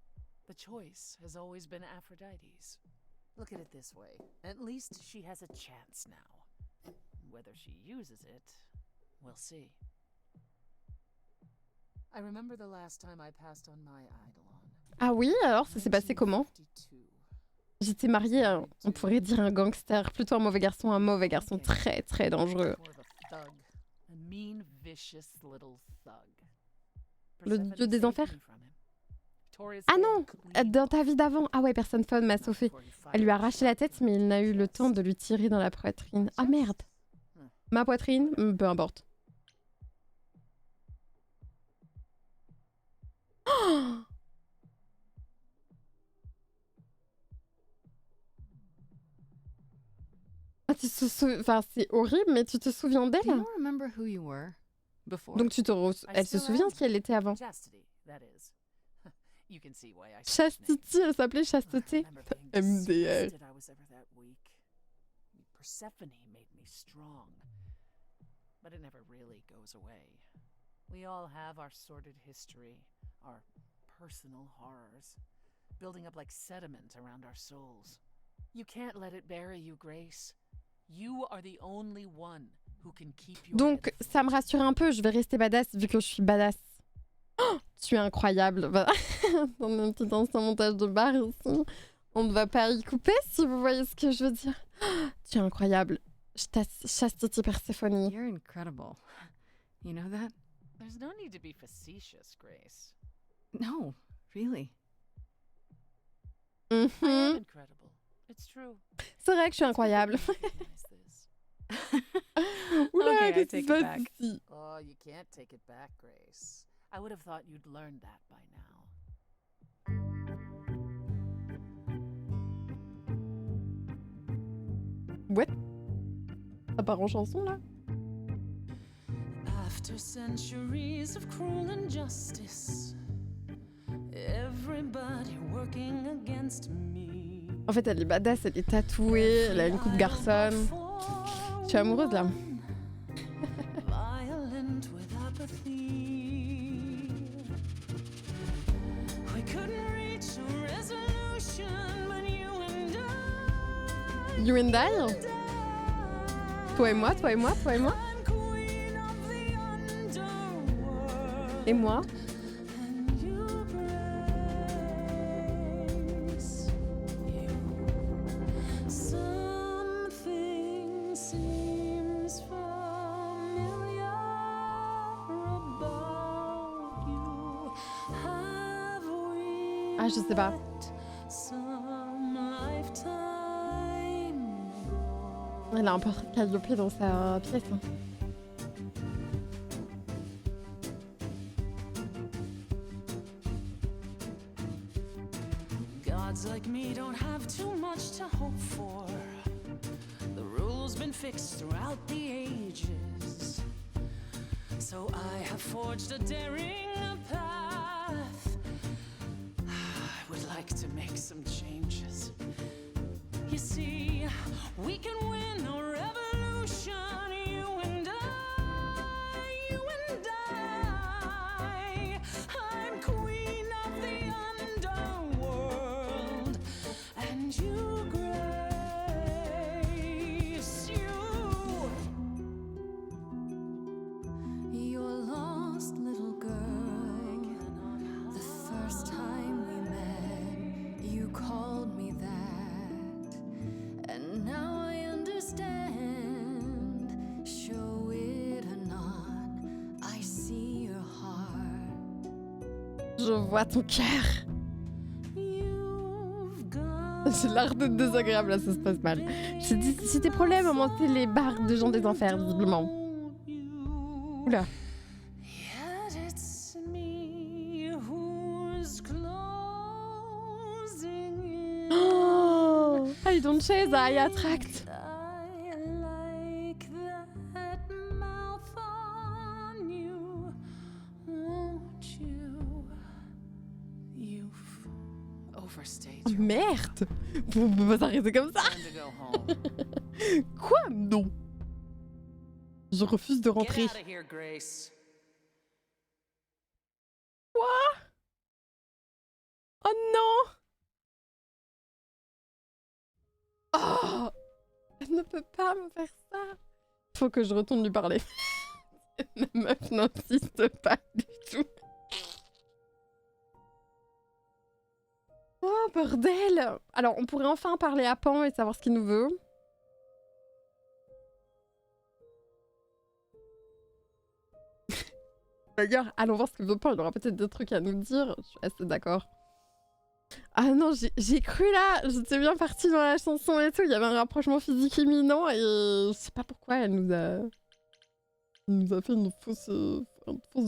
The choice has always been Aphrodite's. Look at it this way. At least she has a chance now. Whether she uses it, we'll see. I remember the last time I passed on my eidolon. Ah oui, alors ça s'est passé comment? 1952. J'étais mariée à, on pourrait dire un gangster, plutôt un mauvais garçon très très dangereux. More of a thug, a mean, vicious little thug. Le Persephone dieu des saved enfers? me from him. Victoria's Ah head non, clean dans ta off. vie d'avant. Ah ouais, personne fun m'a Not sauvé. before he Elle lui a fired arraché la shot tête, in mais il n'a eu le chest. temps de lui tirer dans la poitrine. Ah merde. Ma poitrine, peu importe. Oh, ah, enfin, c'est horrible, mais tu te souviens Do d'elle? you remember who you were before? Donc elle se souvient ce qu'elle était avant. Chastity, that is. You can see why I switched names. Chastity, elle s'appelait I Chasteté. remember being MDR. disgusted I was ever that weak. Persephone made me strong. But it never really goes away. We all have our sordid history, our personal horrors, building up like sediment around our souls. You can't let it bury you, Grace. You are the only one who can keep your Donc head ça me afloat. rassure un peu, je vais rester badass vu que je suis badass. Oh, tu es incroyable. Bah, dans un petit instant montage de bar ici, on ne va pas y couper si vous voyez ce que je veux dire. Oh, tu es incroyable. Chastity Persephone. You're incredible. You know that? There's no need to be facetious, Grace. No, really. I am Mhm. incredible. It's true. C'est vrai que je suis incroyable. It's good that you recognize this. Oula, Okay, I qu'est-ce qui take se it passe back. ici? Oh, you can't take it back, Grace. I would have thought you'd learned that by now. What? Ça part en chanson là? After centuries of cruel injustice, everybody working against me. En fait, elle est badass, elle est tatouée, elle a une coupe garçonne. Je suis amoureuse là. Violent with apathy. We couldn't reach a resolution, but you and I. You and I? Toi et moi, toi et moi, toi et moi. I'm queen of the underworld. Et moi? And you, Grace, you. Something seems familiar about you. Have we Ah, je sais pas. met some lifetime ago? Elle a un portrait de Calliope dans sa pièce. Hein. Gods like me don't have too much to hope for. The rules been fixed throughout the ages. So I have forged a daring path. I would like to make some changes. You see, we can win a revolution, you and I, you and I. I'm queen of the underworld, and you, Grace, you. Your lost little girl. The first time we met, you called me that. Je vois ton cœur. You've J'ai l'air d'être désagréable, là, ça se passe mal. J'ai des problèmes à monter les barres de gens des enfers, visiblement. Oula. Yet it's me who's closing in. Oh, I don't chase, I attract. I like that mouth on you, won't you? You've overstayed Oh, your merde. Vous pouvez pas s'arrêter comme ça. time to go home. Quoi? Non. Je refuse de Get rentrer. out of here, Grace. Quoi? Oh non. Oh, elle ne peut pas me faire ça. Faut que je retourne lui parler. La meuf n'insiste pas du tout. Oh bordel. Alors on pourrait enfin parler à Pan et savoir ce qu'il nous veut. D'ailleurs, allons voir ce que veut Pan, il aura peut-être des trucs à nous dire. Je suis assez d'accord. Ah non, j'ai cru là, j'étais bien partie dans la chanson et tout, il y avait un rapprochement physique imminent et je sais pas pourquoi elle nous a fait une fausse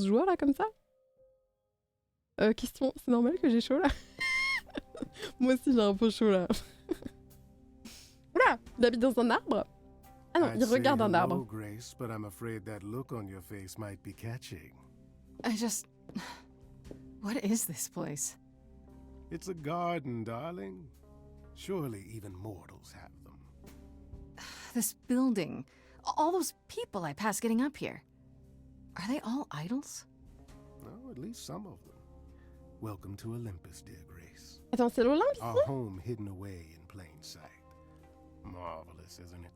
joie là comme ça. Question, c'est normal que j'ai chaud là? Moi aussi j'ai un peu chaud là. Oula, il habite dans un arbre? Ah non, il regarde un arbre. Grace, but I'm afraid that look on your face might be catching. I just... What is this place? It's a garden, darling. Surely even mortals have them. This building. All those people I pass getting up here. Are they all idols? Well, at least some of them. Welcome to Olympus, dear Grace. Attends, c'est l'Olympe ici? Our home hidden away in plain sight. Marvelous, isn't it?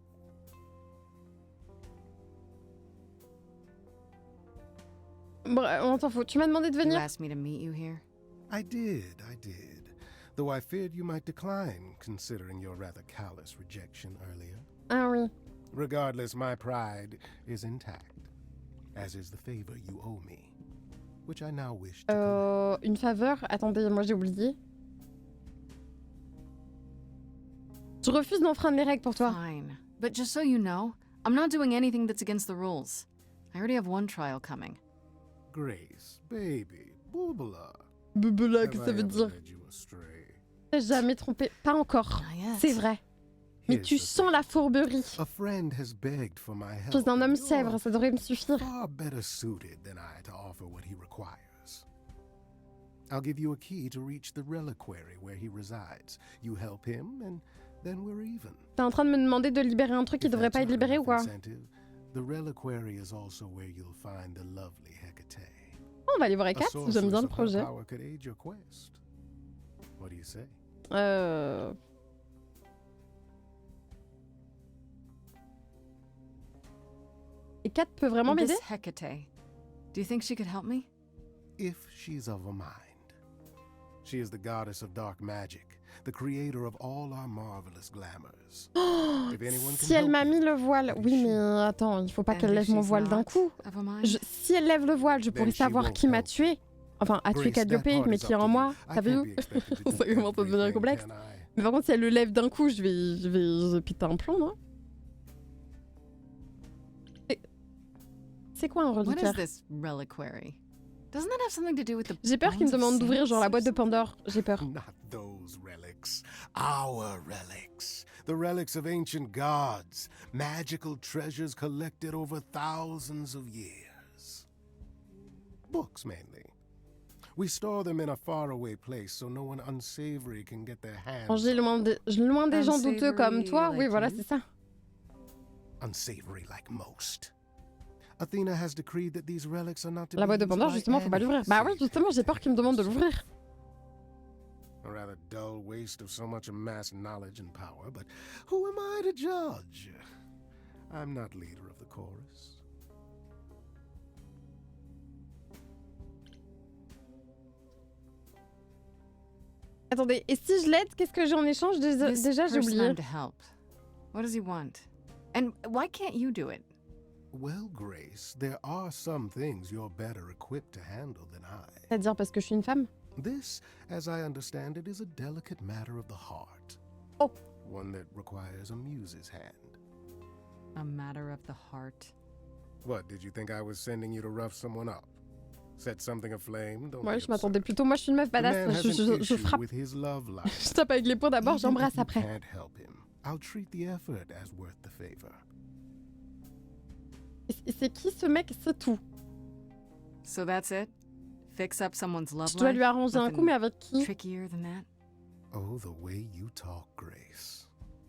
Bon, on s'en fout. Tu m'as demandé de You venir? asked me to meet you here? I did. Though I feared you might decline, considering your rather callous rejection earlier. Ah oui. Regardless, my pride is intact, as is the favor you owe me, which I now wish to collect. Une faveur? Attendez, moi j'ai oublié. Je refuse d'enfreindre les règles pour toi. Fine. But just so you know, I'm not doing anything that's against the rules. I already have one trial coming. Grace, baby, boobala. Bubula, qu'est-ce que ça Have I veut ever dire? led you astray? T'as jamais trompé. Pas encore. Not yet. C'est vrai. Mais Here's tu the sens thing. la fourberie. A friend has begged for my Je suis help. un homme and sèvre, you're ça devrait me suffire. far better suited than I to offer what he requires. I'll give you a key to reach the reliquary where he resides. You help him, and then we're even. T'es en train de me demander de libérer un truc qui If devrait that's pas être not libéré ou enough quoi? incentive, the reliquary is also where you'll find the lovely Hecate. On va aller voir A Hécate, sorceress j'aime bien le of her projet. power could aid your quest. What do you say? Hécate peut vraiment m'aider? This Hecate. Do you think she could help me? If she's of a mind. She is the goddess of dark magic, the creator of all our marvelous glamours. If anyone can Si elle help m'a you, mis le voile. it is Oui, she. mais attends, il faut pas And qu'elle if lève mon she's voile d'un not coup. of a mind? Si elle lève le voile, je pourrais Then she savoir won't qui m'a help. tué. Enfin, a tué Grace, that Calliope, part mais is qui est up en to moi. you. I T'as vu? can't be expected to do Ça commence à devenir everything, complexe. can I? Mais par contre, si elle le lève d'un coup, je vais péter un plomb, non? C'est quoi un What is reliquaire? this reliquary? Doesn't that have something to do with the J'ai peur qu'il me bones of demande d'ouvrir genre la saints boîte de or something? Pandore. J'ai peur. Not those relics. Our relics. The relics of ancient gods. Magical treasures collected over thousands of years. Books, mainly. We store them in a faraway place so no one unsavory can get their hands Ranger loin des gens douteux comme toi. Unsavory Oui, like voilà, you? c'est ça. unsavory like most. Athena has decreed that these relics are not to La be boîte de used Pandore, by justement, faut pas l'ouvrir. any Bah oui, save justement, j'ai peur qu'il me demande de l'ouvrir. A rather dull waste of so much amassed knowledge and power, but who am I to judge? I'm not leader of the chorus. Attendez, et si je l'aide, qu'est-ce que j'ai en échange? This Déjà, j'ai person oublié. I'm to help. What does he want? And why can't you do it? Well, Grace, there are some things you're better equipped to handle than I. C'est-à-dire parce que je suis une femme? This, as I understand it, is a delicate matter of the heart. Oh. One that requires a muse's hand. A matter of the heart. What, did you think I was sending you to rough someone up? Set something aflame? Don't Ouais, be je m'attendais absurd. plutôt. Moi, je suis une meuf The man badass. has Je an issue frappe. with his love life. Je tape avec les poings d'abord, Even j'embrasse if you après. can't help him, I'll treat the effort as worth the favor. Et c'est qui ce mec? C'est tout. So that's it? Fix up someone's love Je dois life? lui arranger un coup, mais avec qui? Trickier than that? Oh, the way you talk, Grace.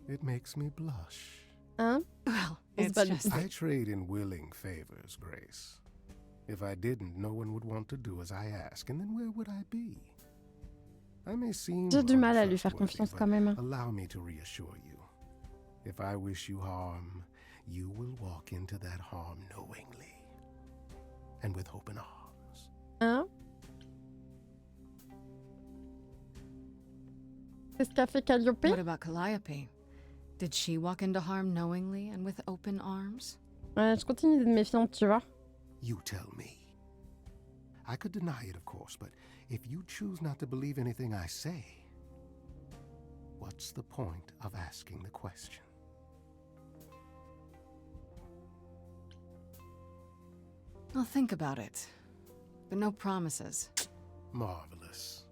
It makes me blush. Hein? Well, It's it's bad. just... I trade in willing favors, Grace. If I didn't, no one would want to do as I ask, and then where would I be? I may seem J'ai du mal à lui faire untrustworthy, confiance but quand même. allow me to reassure you. If I wish you harm, you will walk into that harm knowingly and with open arms. Hein? C'est ce qu'a fait Calliope? What about Calliope? Did she walk into harm knowingly and with open arms? Ouais, je continue d'être méfiante, tu vois. You tell me. I could deny it, of course, but if you choose not to believe anything I say, what's the point of asking the question? I'll think about it. But no promises. Marvelous.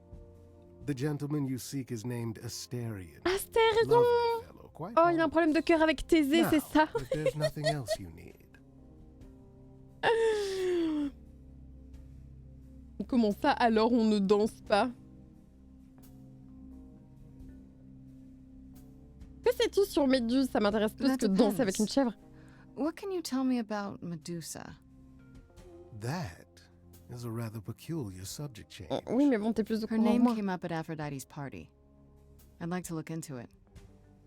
The gentleman you seek is named Asterion. Astérion! Lovely fellow, quite Oh, il a un problème de cœur avec Thésée, Now, c'est ça? if there's nothing else you need. Comment ça, alors on ne danse pas? Que sais-tu sur Méduse? Ça m'intéresse plus That que de danser depends. avec une chèvre. What can you tell me about Medusa? That is a rather peculiar subject change. Oui, mais bon, t'es plus au Her courant que name moi. came up at Aphrodite's party. I'd like to look into it.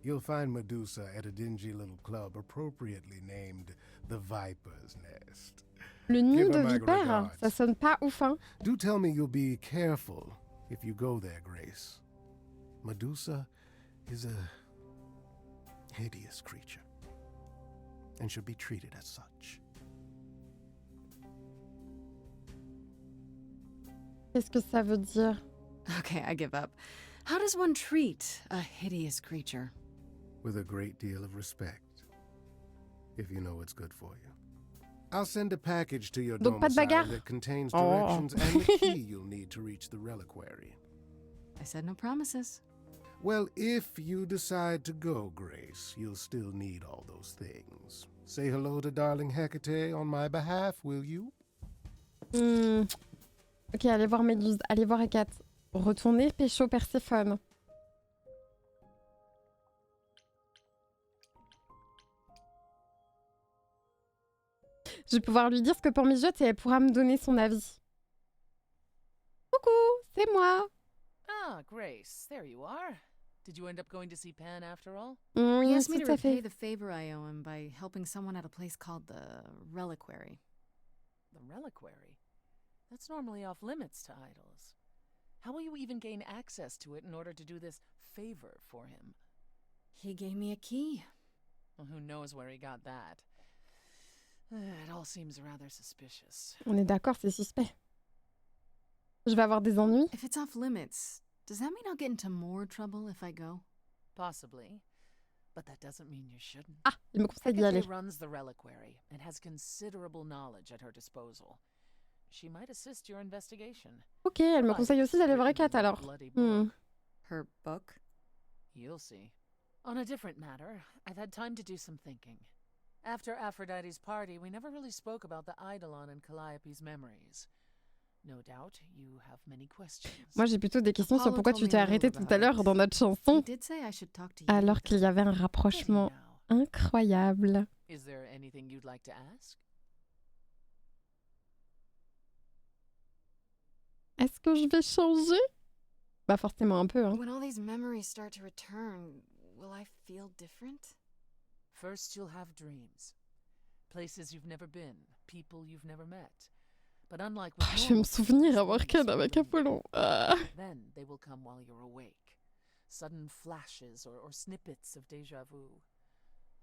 You'll find Medusa at a dingy little club appropriately named the Viper's Nest. Le nid Give de her my vipère, regards. ça sonne pas ouf, hein? Do tell me you'll be careful if you go there, Grace. Medusa is a hideous creature and should be treated as such. Qu'est-ce que ça veut dire? Okay, I give up. How does one treat a hideous creature? With a great deal of respect, if you know what's good for you. I'll send a package to your Donc pas de domicile bagarre? that contains Oh. directions and the key you'll need to reach the reliquary. I said no promises. Well, if you decide to go, Grace, you'll still need all those things. Say hello to darling Hecate on my behalf, will you? Ok, allez voir Méduse, allez voir Hécate. Retournez pécho Perséphone. Je vais pouvoir lui dire ce que pour mijote et elle pourra me donner son avis. Coucou, c'est moi. Ah, Grace, there you are. Did you end up going to see Pan after all? He Oui, asked me to tout à repay fait. the favor I owe him by helping someone at a place called the Reliquary. The reliquary? That's normally off limits to idols. How will you even gain access to it in order to do this favor for him? He gave me a key. Well, who knows where he got that? It all seems rather suspicious. On est d'accord, c'est suspect. Je vais avoir des ennuis. If it's off limits, does that mean I'll get into more trouble if I go? Possibly. But that doesn't mean you shouldn't. Ah, il me conseille d'y aller. Hecate runs the reliquary and has considerable knowledge at her disposal. She might assist your investigation. Ok, elle me But conseille aussi d'aller voir written Hécate in a alors. bloody Hmm. book. Her book? You'll see. On a different matter, I've had time to do some thinking. After Aphrodite's party, we never really spoke about the Eidolon and Calliope's memories. No doubt, you have many questions. Moi, j'ai plutôt des questions sur Apollo pourquoi told tu me t'es a arrêté little tout à l'heure about dans notre He chanson, did say I should talk to you. alors qu'il y avait un Steady rapprochement now. incroyable. Is there anything you'd like to ask? Est-ce que je vais changer? Bah forcément un peu, hein. When all these memories start to return, will I feel different? First, you'll have dreams. Places you've never been, people you've never met. But unlike with Je vais me normal souvenir dreams, avoir these Ken will avec linger. Apollon. Ah. Then they will come while you're awake. Sudden flashes or snippets of déjà vu.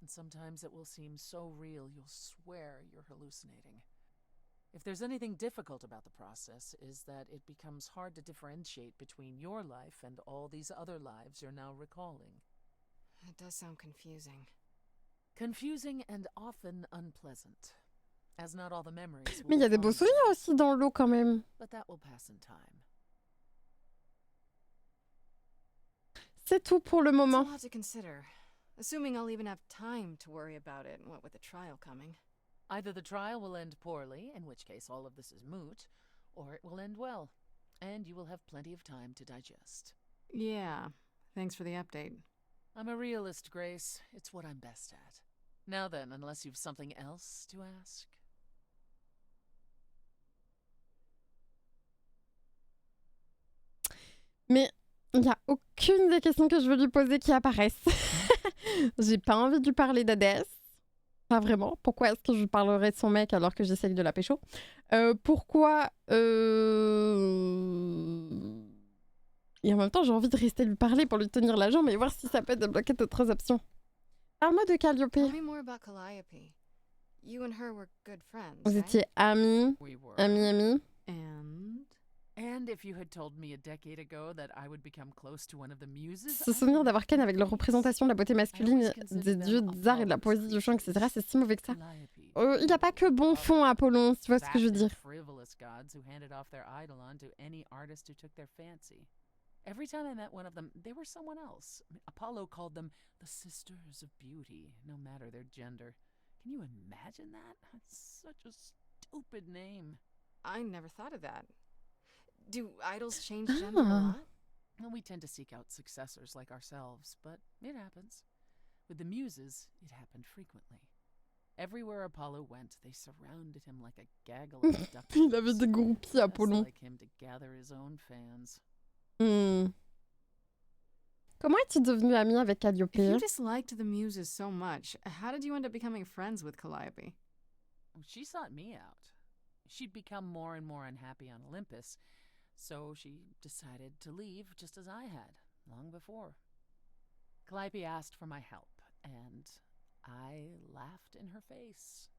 And sometimes it will seem so real you'll swear you're hallucinating. If there's anything difficult about the process, is that it becomes hard to differentiate between your life and all these other lives you're now recalling. It does sound confusing. Confusing and often unpleasant, as not all the memories will Mais il y a be des beaux fond, souvenirs aussi dans l'eau quand même. but that will pass in time. C'est tout pour le It's a moment. lot to consider. Assuming I'll even have time to worry about it, what with the trial coming. Either the trial will end poorly, in which case all of this is moot, or it will end well, and you will have plenty of time to digest. Yeah, thanks for the update. I'm a realist, Grace. It's what I'm best at. Now then, unless you've something else to ask. Mais il n'y a aucune des questions que je veux lui poser qui apparaissent. J'ai pas envie de lui parler d'Hadès. Pas vraiment. Pourquoi est-ce que je lui parlerais de son mec alors que j'essaye de la pécho? Pourquoi Et en même temps, j'ai envie de rester lui parler pour lui tenir la jambe et voir si ça peut débloquer d'autres options. Parle-moi de Calliope. Tell me more about Calliope. You and her were good friends, Vous right? étiez amis, We were. amis. And if you had told me a decade ago that I would become close to one of the muses, Se souvenir d'avoir Ken avec leur représentation de la beauté masculine, des dieux, des arts et de la poésie, du chant, etc., c'est si mauvais que ça. Il n'y a pas que bon fond, Apollon, tu vois ce que je veux dire. Frivolous gods who handed off their idol on to any artist who took their fancy. Every time I met one of them, they were someone else. I mean, Apollo called them the Sisters of Beauty, no matter their gender. Can you imagine that? That's such a stupid name. I never thought of that. Do idols change gender a lot? Well, we tend to seek out successors like ourselves, but it happens. With the muses, it happened frequently. Everywhere Apollo went, they surrounded him like a gaggle of ducklings. Il avait des groupies, Just Apollon. like him to gather his own fans. Comment es-tu devenu amie avec Calliope? If you disliked the muses so much, how did you end up becoming friends with Calliope? She sought me out. She'd become more and more unhappy on Olympus, so she decided to leave just as I had, long before. Calliope asked for my help, and I laughed in her face.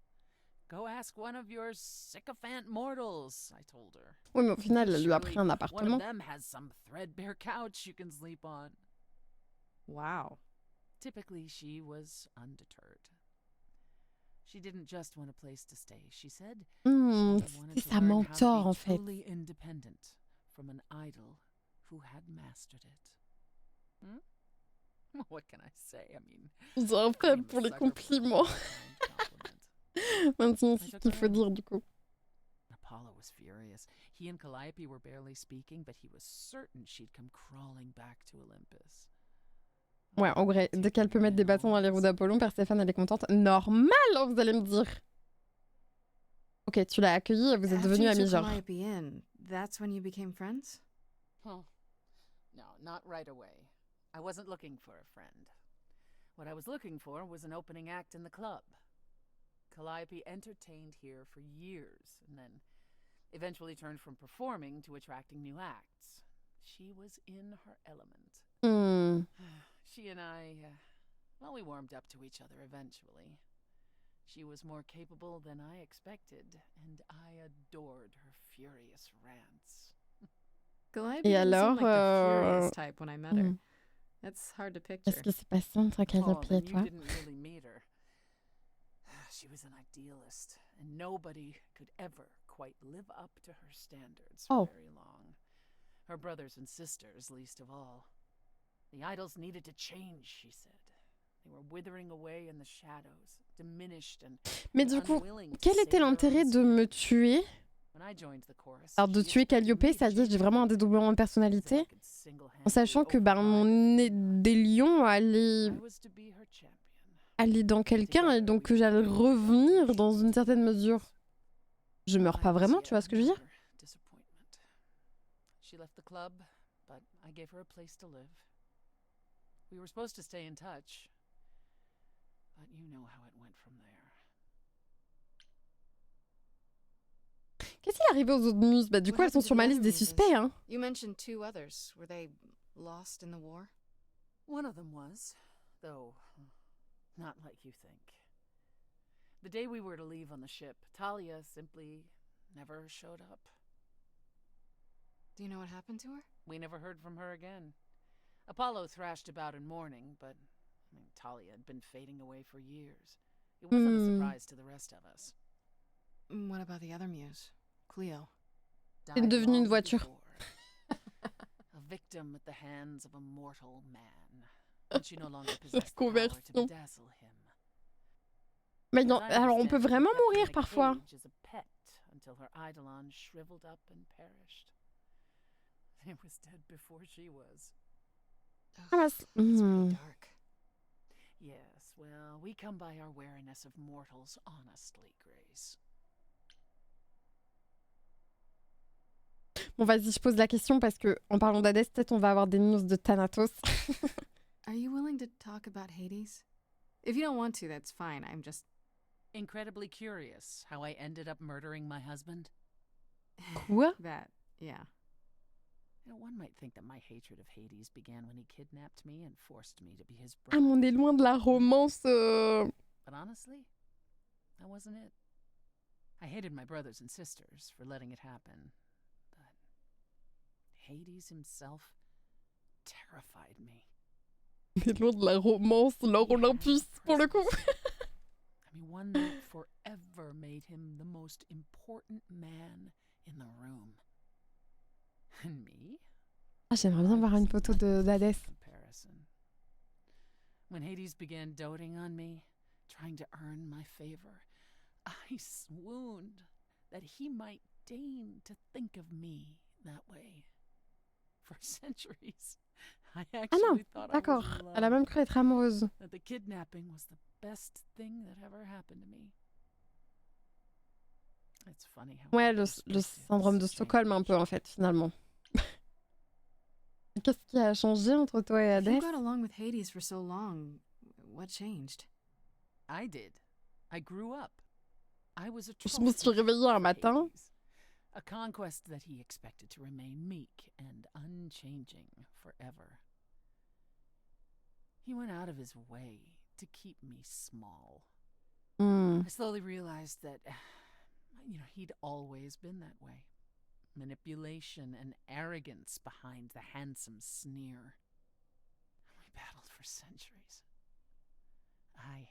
Go ask one of your sycophant mortals, I told her. Oui, mais au final, elle lui a pris un One appartement. of them has some threadbare couch you can sleep on. Wow. Typically, she was undeterred. She didn't just want a place to stay, she said. She wanted C'était to sa learn how mentor, to en be fait. truly independent from an idol who had mastered it. Hmm? What can I say? I mean, J'ai un I'm faible a pour les sucker for a compliments. kind compliment. Maintenant, c'est ce qu'il faut dire, du coup. Apollo was furious. He and Calliope were barely speaking, but he was certain she'd come crawling back to Olympus. Ouais, en vrai, dès qu'elle peut mettre des bâtons dans les roues d'Apollon, Perséphone, elle est contente. Normal, hein, vous allez me dire. Ok, tu l'as accueillie et vous êtes After devenus you amis, took genre. Calliope in, that's when you became friends? Huh. No, not right away. I wasn't looking for a friend. What I was looking for was an opening act in the club. Calliope entertained here for years, and then eventually turned from performing to attracting new acts. She was in her element. She and I, well, we warmed up to each other eventually. She was more capable than I expected, and I adored her furious rants. Calliope Et didn't alors, seem like the furious type when I met her. It's hard to picture. Qu'est-ce qui s'est passé entre Calliope et then toi? you didn't really meet her. She was an idealist, and nobody could ever quite live up to her standards for very long. Her brothers and sisters, least of all. The idols needed to change, she said. They were withering away in the shadows, diminished and Mais du coup, unwilling to quel save était their own l'intérêt de skin. me tuer? When I joined the chorus, Alors de she tuer expected Calliope, me to ça y est, j'ai change vraiment un everything, dédoublement de so I personnalité. could single-handedly En sachant que ben, mon nez des lions allait I was to be her champion. aller dans quelqu'un et donc que j'allais revenir dans une certaine mesure. Je meurs pas vraiment, tu vois ce que je veux dire? She left the club, but I gave her a place to live. We were supposed to stay in touch, but you know how it went from there. Qu'est-ce qui est arrivé aux autres muses? Bah du coup, elles sont sur ma liste des suspects, hein. You mentioned two others. Were they lost in the war? One of them was, though Not like you think. The day we were to leave on the ship, Talia simply never showed up. Do you know what happened to her? We never heard from her again. Apollo thrashed about in mourning, but Talia had been fading away for years. It wasn't a surprise to the rest of us. What about the other muse, Cleo? C'est devenu une voiture. A victim at the hands of a mortal man. And she no longer possessed the power to conversion. bedazzle him. Mais non, As I alors on peut understand, she vraiment kept her mourir in a parfois. cage as a pet until her eidolon shriveled up and perished. It was dead before she was. Ah, bah, It's pretty dark. Yes, well, we come by our wariness of mortals honestly, Grace. Bon, vas-y, je pose la question parce que en parlant d'Hadès, peut-être on va avoir des news de Thanatos. Are you willing to talk about Hades? If you don't want to, that's fine. I'm just... Incredibly curious how I ended up murdering my husband. Quoi? That, yeah. You know, one might think that my hatred of Hades began when he kidnapped me and forced me to be his Ah, bride. mais on est loin de la romance. But honestly, that wasn't it. I hated my brothers and sisters for letting it happen. But Hades himself terrified me. On est loin de la romance, Lord Olympus, pour le coup. I mean, one that forever made him the most important man in the room. And me? Ah, j'aimerais bien voir une photo d'Hadès. Comparison. When Hades began doting on me, trying to earn my favor, I swooned that he might deign to think of me that way. For centuries, I Ah non, actually thought I was d'accord. in Elle a love. même cru être amoureuse. That the kidnapping was the best thing that ever happened to me. It's funny how Ouais, my le perspectives syndrome de Stockholm un peu en fait, finalement. Qu'est-ce qui a changé entre toi et If you Hadès? got along with Hades for so long, what changed? I did. I grew up. I was a Je me suis réveillée un matin. Hades. A conquest that he expected to remain meek and unchanging forever. He went out of his way to keep me small. Hmm. I slowly realized that, he'd always been that way. Manipulation and arrogance behind the handsome sneer. We battled for centuries. I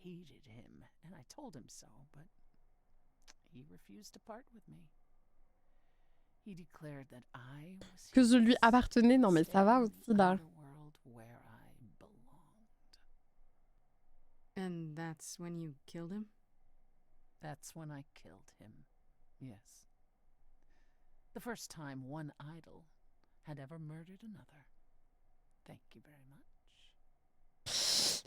hated him, and I told him so, but he refused to part with me. He declared that I was Que je lui his, appartenais, non mais ça va staying aussi in là. the world where I belonged. And that's when you killed him? That's when I killed him. Yes. The first time one idol had ever murdered another. Thank you very much.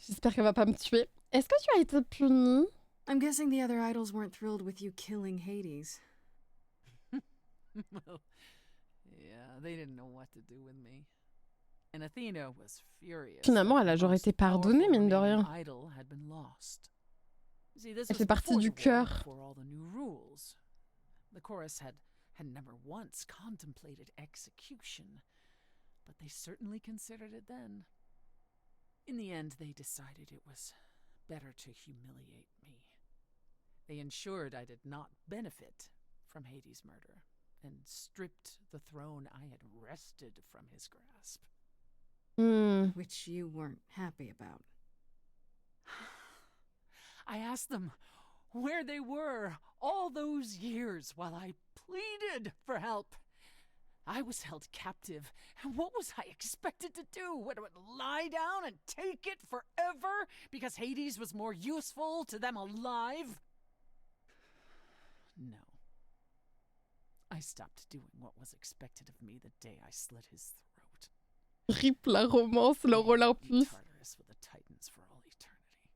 J'espère qu'elle va pas me tuer. Est-ce que tu as été punie? I'm guessing the other idols weren't thrilled with you killing Hades. Well, yeah, they didn't know what to do with me. And Athena was furious. Finalement, that elle a the genre most été pardonnée, powerful mine de remaining rien. idol had been lost. See, this Elle was fait partie before du the war, cœur. before all the new rules. The chorus had never once contemplated execution, but they certainly considered it then. In the end, they decided it was better to humiliate me. They ensured I did not benefit from Hades' murder, and stripped the throne I had wrested from his grasp. Hmm. Which you weren't happy about. I asked them where they were all those years while I pleaded for help. I was held captive, and what was I expected to do? What, lie down and take it forever because Hades was more useful to them alive? No. I stopped doing what was expected of me the day I slit his throat. Rip la romance, Lord Olympus. Tartarus with the Titans for all eternity.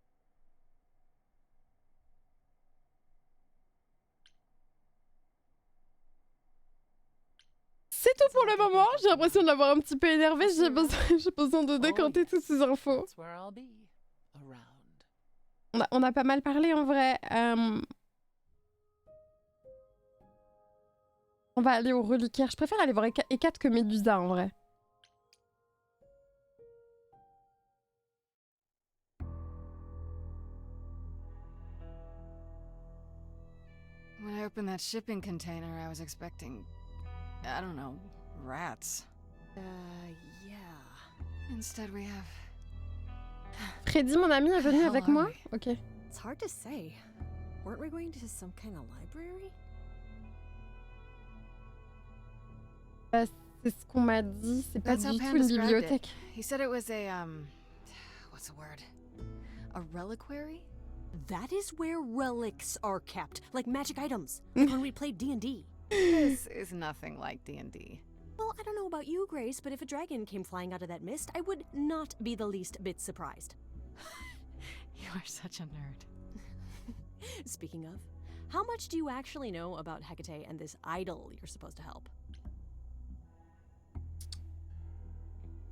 C'est tout pour le moment. J'ai l'impression de l'avoir un petit peu énervé. J'ai besoin de décanter toutes ces infos. That's where I'll be. Around. On a pas mal parlé en vrai. On va aller au reliquaire. Je préfère aller voir Hécate que Médusa en vrai. opened that shipping container, I was expecting, I don't know, rats. Yeah. Instead we have... Freddy, mon ami, est venu avec moi? Ok. It's hard to say. Weren't we going to some kind of library? C'est ce qu'on m'a dit, c'est pas That's how du Pan tout une described it. bibliothèque. He said it was a, what's the word? A reliquary? That is where relics are kept, like magic items, like when we played D&D. This is nothing like D&D. Well, I don't know about you, Grace, but if a dragon came flying out of that mist, I would not be the least bit surprised. You are such a nerd. Speaking of, how much do you actually know about Hecate and this idol you're supposed to help?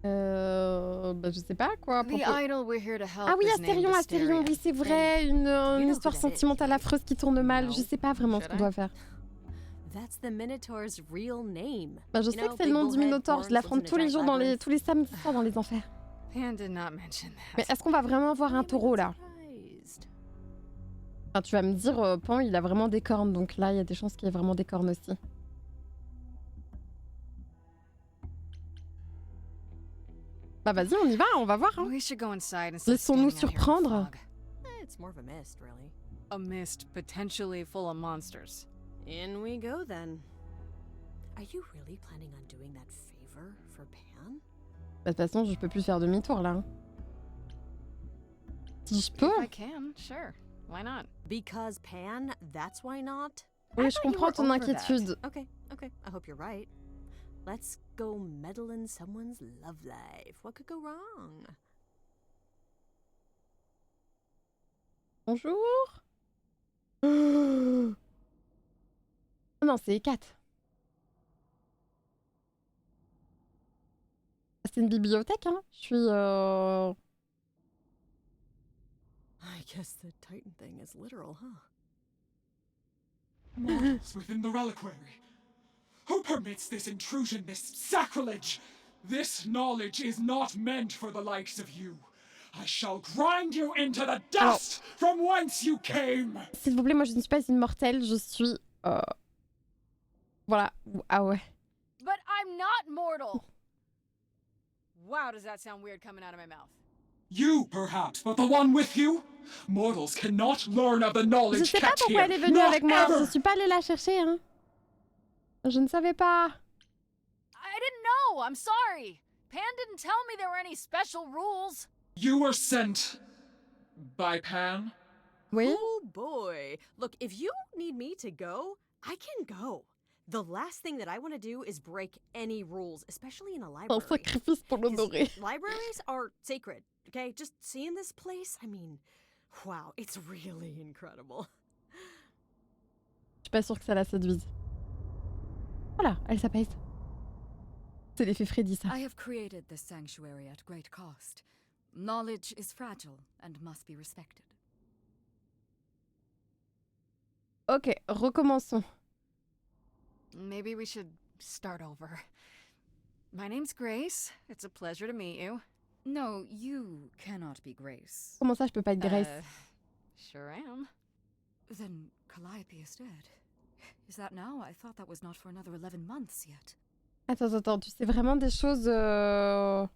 Bah, je sais pas quoi. The idol we're here to help Ah oui, is named Astérion, oui, c'est vrai. Une know histoire who that is, sentimentale affreuse qui tourne mal. No. Je sais pas vraiment ce qu'on doit faire. That's the Minotaur's real name. Bah, je You sais know, que c'est le nom big du bullhead, Minotaure. Je horns, l'affronte lives in tous a les giant jours dans labyrinth. tous les samedis soirs dans les enfers. Pan did not mention Mais that. est-ce qu'on va vraiment voir un taureau là? Surprised. Enfin, tu vas me dire, Pan, il a vraiment des cornes. Donc là, il y a des chances qu'il y ait vraiment des cornes aussi. Bah vas-y, on y va, on va voir. Hein. We should go inside instead of Laissons-nous standing out here in the surprendre. fog. It's more of a mist, really. A mist potentially full of monsters. In we go then. Are you really planning on doing that favor for Pan? Bah, de toute façon, je peux plus faire demi-tour là. Hein. Si je peux. If I can, sure. Why not? Because Pan, that's why not? Oui, I je thought you comprends were ton over that. inquiétude. Okay. I hope you're right. Let's go meddle in someone's love life. What could go wrong? Bonjour. Oh non, c'est Kat. C'est une bibliothèque, hein. Je suis... I guess the Titan thing is literal, huh? Mortals within the reliquary. Who permits this intrusion, this sacrilege? This knowledge is not meant for the likes of you. I shall grind you into the dust from whence you came. S'il vous plaît, moi je ne suis pas immortelle, je suis... Voilà. Ah ouais. But I'm not mortal! Wow, does that sound weird coming out of my mouth? You, perhaps, but the one with you? Mortals cannot learn of the Je knowledge sais pas kept pourquoi here. elle est venue Not avec moi, ever. je suis pas allée la chercher, hein. Je ne savais pas. I didn't know! I'm sorry! Pan didn't tell me there were any special rules! You were sent by Pan. Oui. Oh boy. Look, if you need me to go, I can go. The last thing that I want to do is break any rules, especially in a Un library. sacrifice pour 'Cause l'honorer. libraries are sacred, okay? Just seeing this place, I mean, wow, it's really incredible. Je suis pas sûre que ça la séduise. Voilà, elle s'apaise. C'est l'effet Freddy, ça. I have created this sanctuary at great cost. Knowledge is fragile and must be respected. Ok, recommençons. Maybe we should start over. My name's Grace. It's a pleasure to meet you. No, you cannot be Grace. Comment ça, je peux pas être Grace? Sure am. Then Calliope is dead. Is that now? I thought that was not for another 11 months yet. Attends, tu sais vraiment des choses... Ah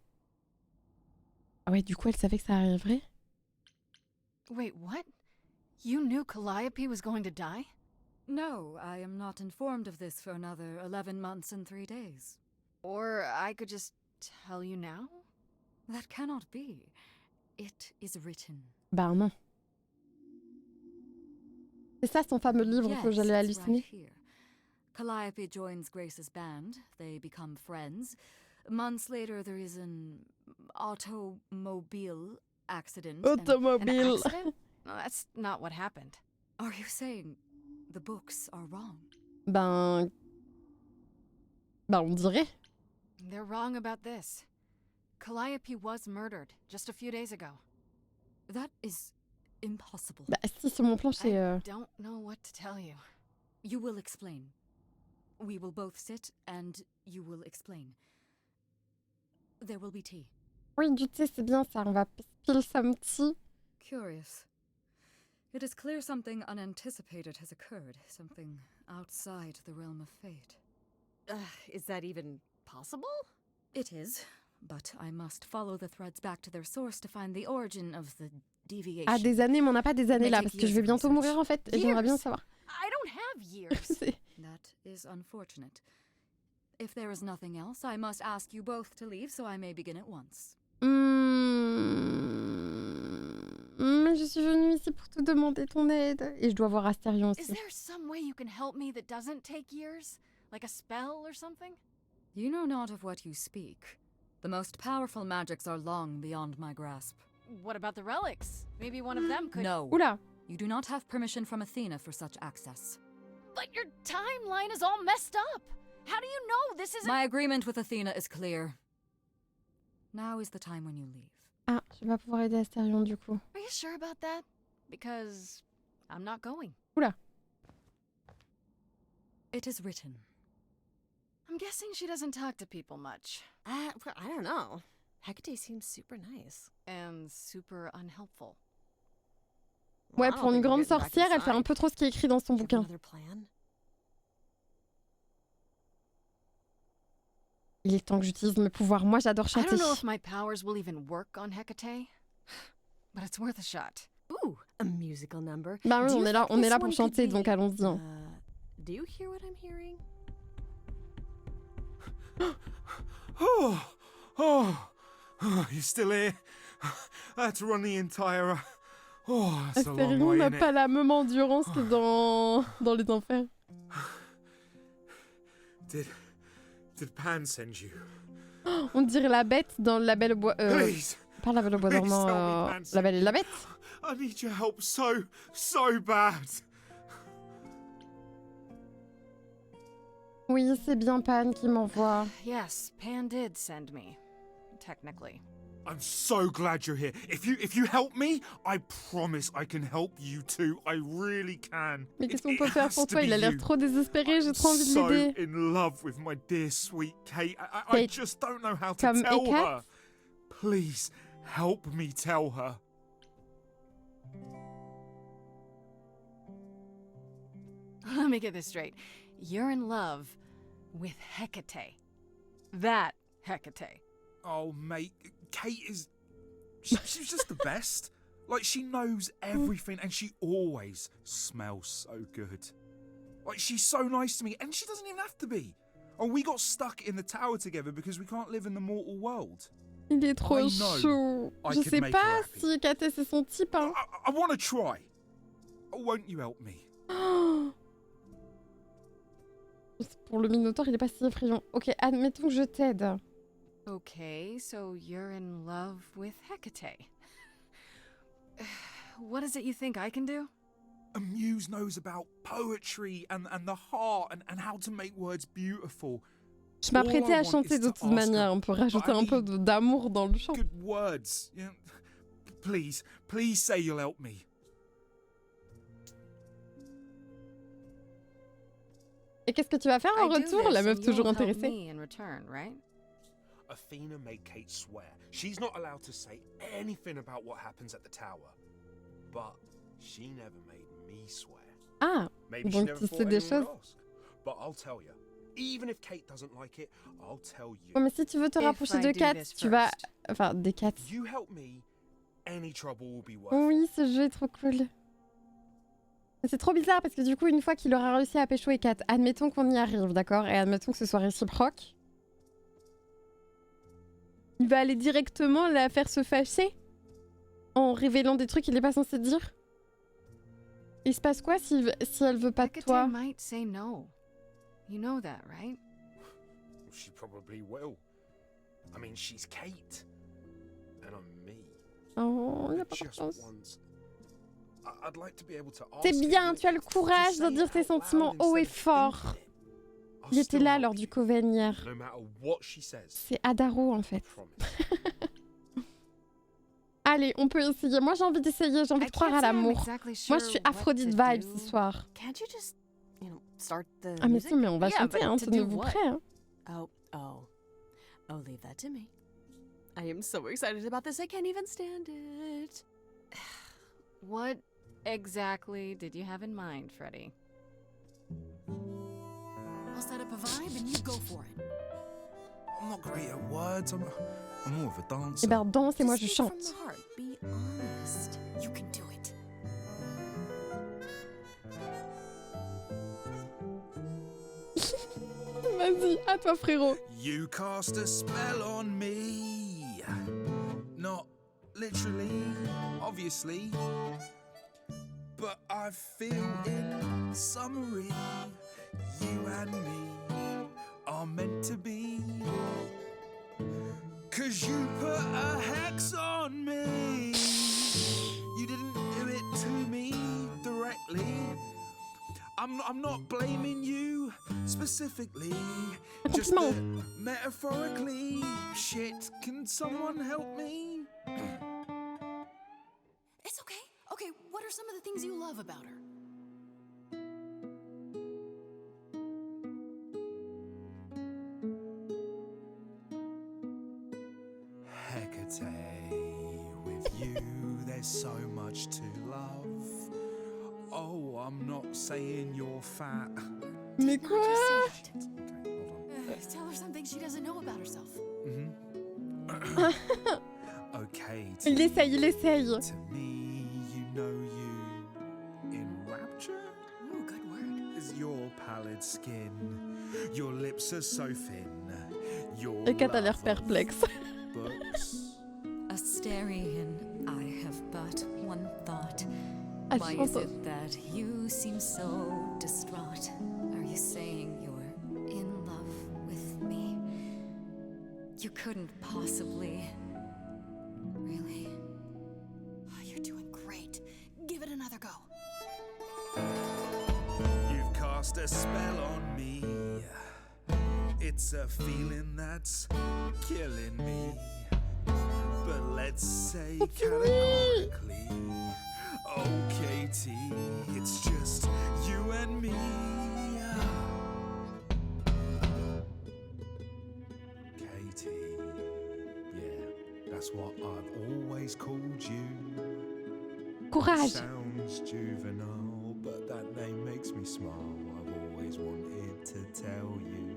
ouais, du coup, elle savait que ça arriverait? Wait, what? You knew Calliope was going to die? No, I am not informed of this for another 11 months and 3 days. Or I could just tell you now? That cannot be. It is written. Bah non. C'est ça son fameux livre que Yes, j'allais it's halluciner. right here. Calliope joins Grace's band. They become friends. Months later, there is an automobile accident. An Automobile. accident? No, that's not what happened. Are you saying the books are wrong? Ben, on dirait. They're wrong about this. Calliope was murdered just a few days ago. That is impossible. Bah si, sur mon planche, c'est... I don't know what to tell you. You will explain. We will both sit and you will explain. There will be tea. Oui, du thé, c'est bien ça. On va pile some tea. Curious. It is clear something unanticipated has occurred, something outside the realm of fate. Is that even possible? It is, but I must follow the threads back to their source to find the origin of the deviation. Ah, des années, mais on n'a pas des années là, parce que je vais bientôt mourir en fait, et j'aimerais bien le savoir. I don't have years. That is unfortunate. If there is nothing else, I must ask you both to leave so I may begin at once. Mais je suis venue ici pour te demander ton aide. Et je dois voir Astérion aussi. Is there some way you can help me that doesn't take years? Like a spell or something? You know not of what you speak. The most powerful magics are long beyond my grasp. What about the relics? Maybe one of them could... No. Oula. You do not have permission from Athena for such access. But your timeline is all messed up. How do you know this isn't... My agreement with Athena is clear. Now is the time when you leave. Ah, je vais pas pouvoir aider Astérion du coup. Are you sure about that? Because I'm not going. Oula. It is written. I'm guessing she doesn't talk to people much. I don't know. Hecate seems super nice. And super unhelpful. Ouais, pour une grande sorcière, elle fait un peu trop ce qui est écrit dans son bouquin. Il est temps que j'utilise mes pouvoirs. Moi, j'adore I chanter. don't know if my powers will even work on Hecate, but it's worth a shot. Ooh, a musical number. Bah oui, Do on you est là, think on est this là one pour could chanter, be, donc allons-y. Hein. Do you hear what I'm hearing? You're still here? I had to run the entire... that's a long Astérion way, n'a innit? pas la même endurance que dans les enfers. Did Pan send you? On dirait la bête dans La Belle au bois... Please, pas La Belle au bois please dormant, tell me Pan La Belle et la Bête. I need your help so bad. Oui, c'est bien Pan qui m'envoie. Yes, Pan did send me. Technically. I'm so glad you're here. If you help me, I promise I can help you too. I really can. Mais qu'est-ce qu'on peut faire pour toi? Il a l'air trop désespéré, j'ai trop envie de So l'aider. in love with my dear sweet Kate. I Kate, just don't know how to comme tell Hécate? her. Please help me tell her. Let me get this straight. You're in love with Hecate. That Hecate. Oh, mate, Kate is... She's just the best. Like, she knows everything and she always smells so good. Like, she's so nice to me and she doesn't even have to be. Oh, we got stuck in the tower together because we can't live in the mortal world. Il est trop I know chaud. I Je could sais make pas her happy. si Hécate c'est son type. Hein. I want to try. Oh, won't you help me? Pour le Minotaure, il est pas si effrayant. Ok, admettons que je t'aide. Okay, so you're in love with Hecate. What is it you think I can do? A muse knows about poetry and the heart and how to make words beautiful. Je m'apprêtais à chanter de toute manière. On peut rajouter un peu d'amour dans le chant. Good words. Yeah. Please say you'll help me. Et qu'est-ce que tu vas faire en retour, la meuf toujours intéressée? Me in return, right? Athena made Kate swear she's not allowed to say anything about what happens at the tower. But she never made me swear. Ah, Maybe she donc never tu thought sais des anyone choses. would ask. But I'll tell you, even if Kate doesn't like it, I'll tell you. Ouais, mais si tu veux te rapprocher de Kat, tu vas... Enfin, des Kat. You help me, any trouble will be worth. Oui, ce jeu est trop cool. Mais c'est trop bizarre parce que du coup, une fois qu'il aura réussi à pécho Kat, admettons qu'on y arrive, d'accord? Et admettons que ce soit réciproque. Il va aller directement la faire se fâcher en révélant des trucs qu'il n'est pas censé dire. Il se passe quoi si elle veut pas de toi? Hecate might say no. You know that, right? She probably will. I mean, she's Kate. And I'm me. Oh, il a pas Just confiance. once. I'd like to be able to ask C'est bien, her, tu as le courage de dire tes sentiments haut et fort. Il était là lors du Coven hier. No matter what she says. C'est Adaro en fait. Allez, on peut essayer. Moi j'ai envie d'essayer, j'ai envie de croire à l'amour. Moi je suis Aphrodite vibe ce soir. Can't you just, start the Ah mais music? si, mais on va Yeah, chanter, but hein, to do tenez-vous what? prêts. Hein. Oh, leave that to me. I am so excited about this, I can't even stand it. What exactly did you have in mind, Freddy? I'll set up a vibe and you go for it. I'm not great at words. I'm more of a dancer. Eh ben, danse et moi je Just speak chante. from the heart. Be honest. You can do it. Vas-y, à toi frérot. You cast a spell on me. Not literally, obviously. But I feel in summary, you and me are meant to be. 'Cause you put a hex on me. You didn't do it to me directly. I'm not blaming you specifically, just that metaphorically. Shit, can someone help me? It's okay. Okay, what are some of the things you love about her? Hecate, with you there's so much to love. Oh, I'm not saying you're fat. Mais quoi? Tell her something she doesn't know about herself. Okay. Il essaye, il essaye. To me, you know you in rapture. Ooh, good word. Is your pallid skin. Your lips are so thin. Your Et Kat a l'air love of perplexe. books. Astarian, I have but one thought. Ah, Why je is pense- it that you seem so distraught? Are you saying you're in love with me? You couldn't possibly. Really? You're doing great. Give it another go. You've cast a spell on me. It's a feeling that's killing me. But let's say categorically, oh Katie, it's just you and me. Katie, yeah, that's what I've always called you. Courage. Sounds juvenile, but that name makes me smile. I've always wanted to tell you.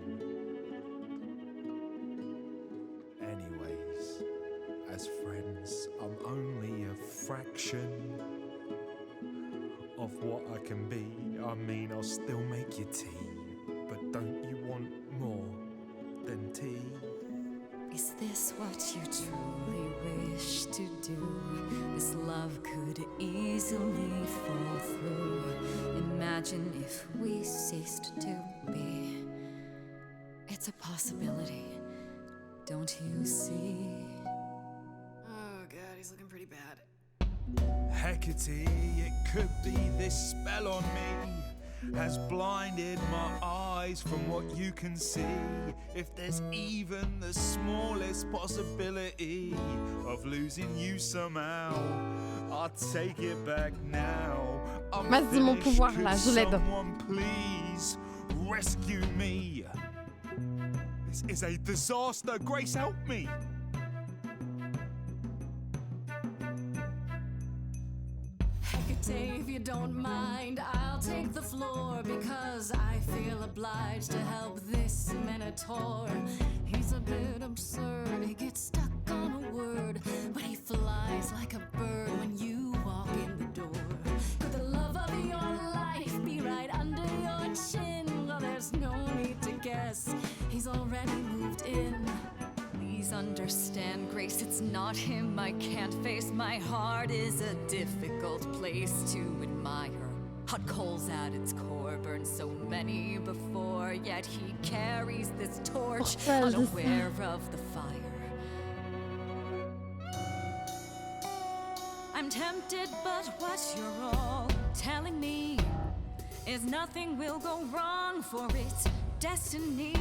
Anyways, as friends, I'm only a fraction of what I can be. I mean, I'll still make you tea, but don't you want more than tea? Is this what you truly wish to do? This love could easily fall through. Imagine if we ceased to be. It's a possibility, don't you see? Oh god, he's looking pretty bad. Hecate, it could be this spell on me has blinded my eyes from what you can see. If there's even the smallest possibility of losing you somehow, I'll take it back now. I'm Vas-y, mon finished. pouvoir, là, je Could l'aide. someone please rescue me? This is a disaster. Grace, help me. Hecate, if you don't mind, I'll take the floor because I feel obliged to help this minotaur. He's a bit absurd, he gets stuck on a word, but he flies like a bird when you walk in the door. Could the love of your life be right under your chin? Well, there's no need to guess, he's already moved in. Please understand, Grace, it's not him I can't face. My heart is a difficult place to admire. Hot coals at its core, burned so many before, yet he carries this torch, unaware of the fire. I'm tempted, but what you're all telling me is nothing will go wrong, for it's destiny.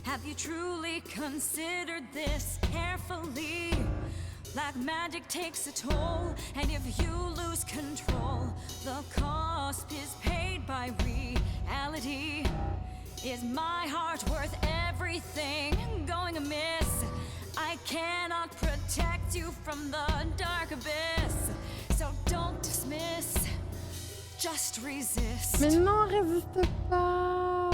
Have you truly considered this carefully? Black magic takes a toll, and if you lose control, the cost is paid by reality. Is my heart worth everything going amiss? I cannot protect you from the dark abyss, so don't dismiss Just resist. Mais non, résiste pas.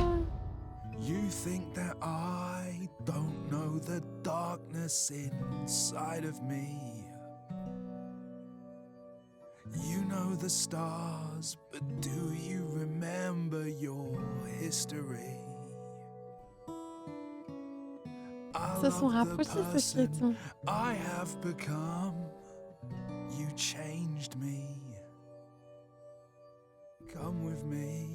You think that I don't know the darkness inside of me. You know the stars, but do you remember your history? I Se sont love the rapprochés, ces person chrétiens. I have become. You changed me. Come with me.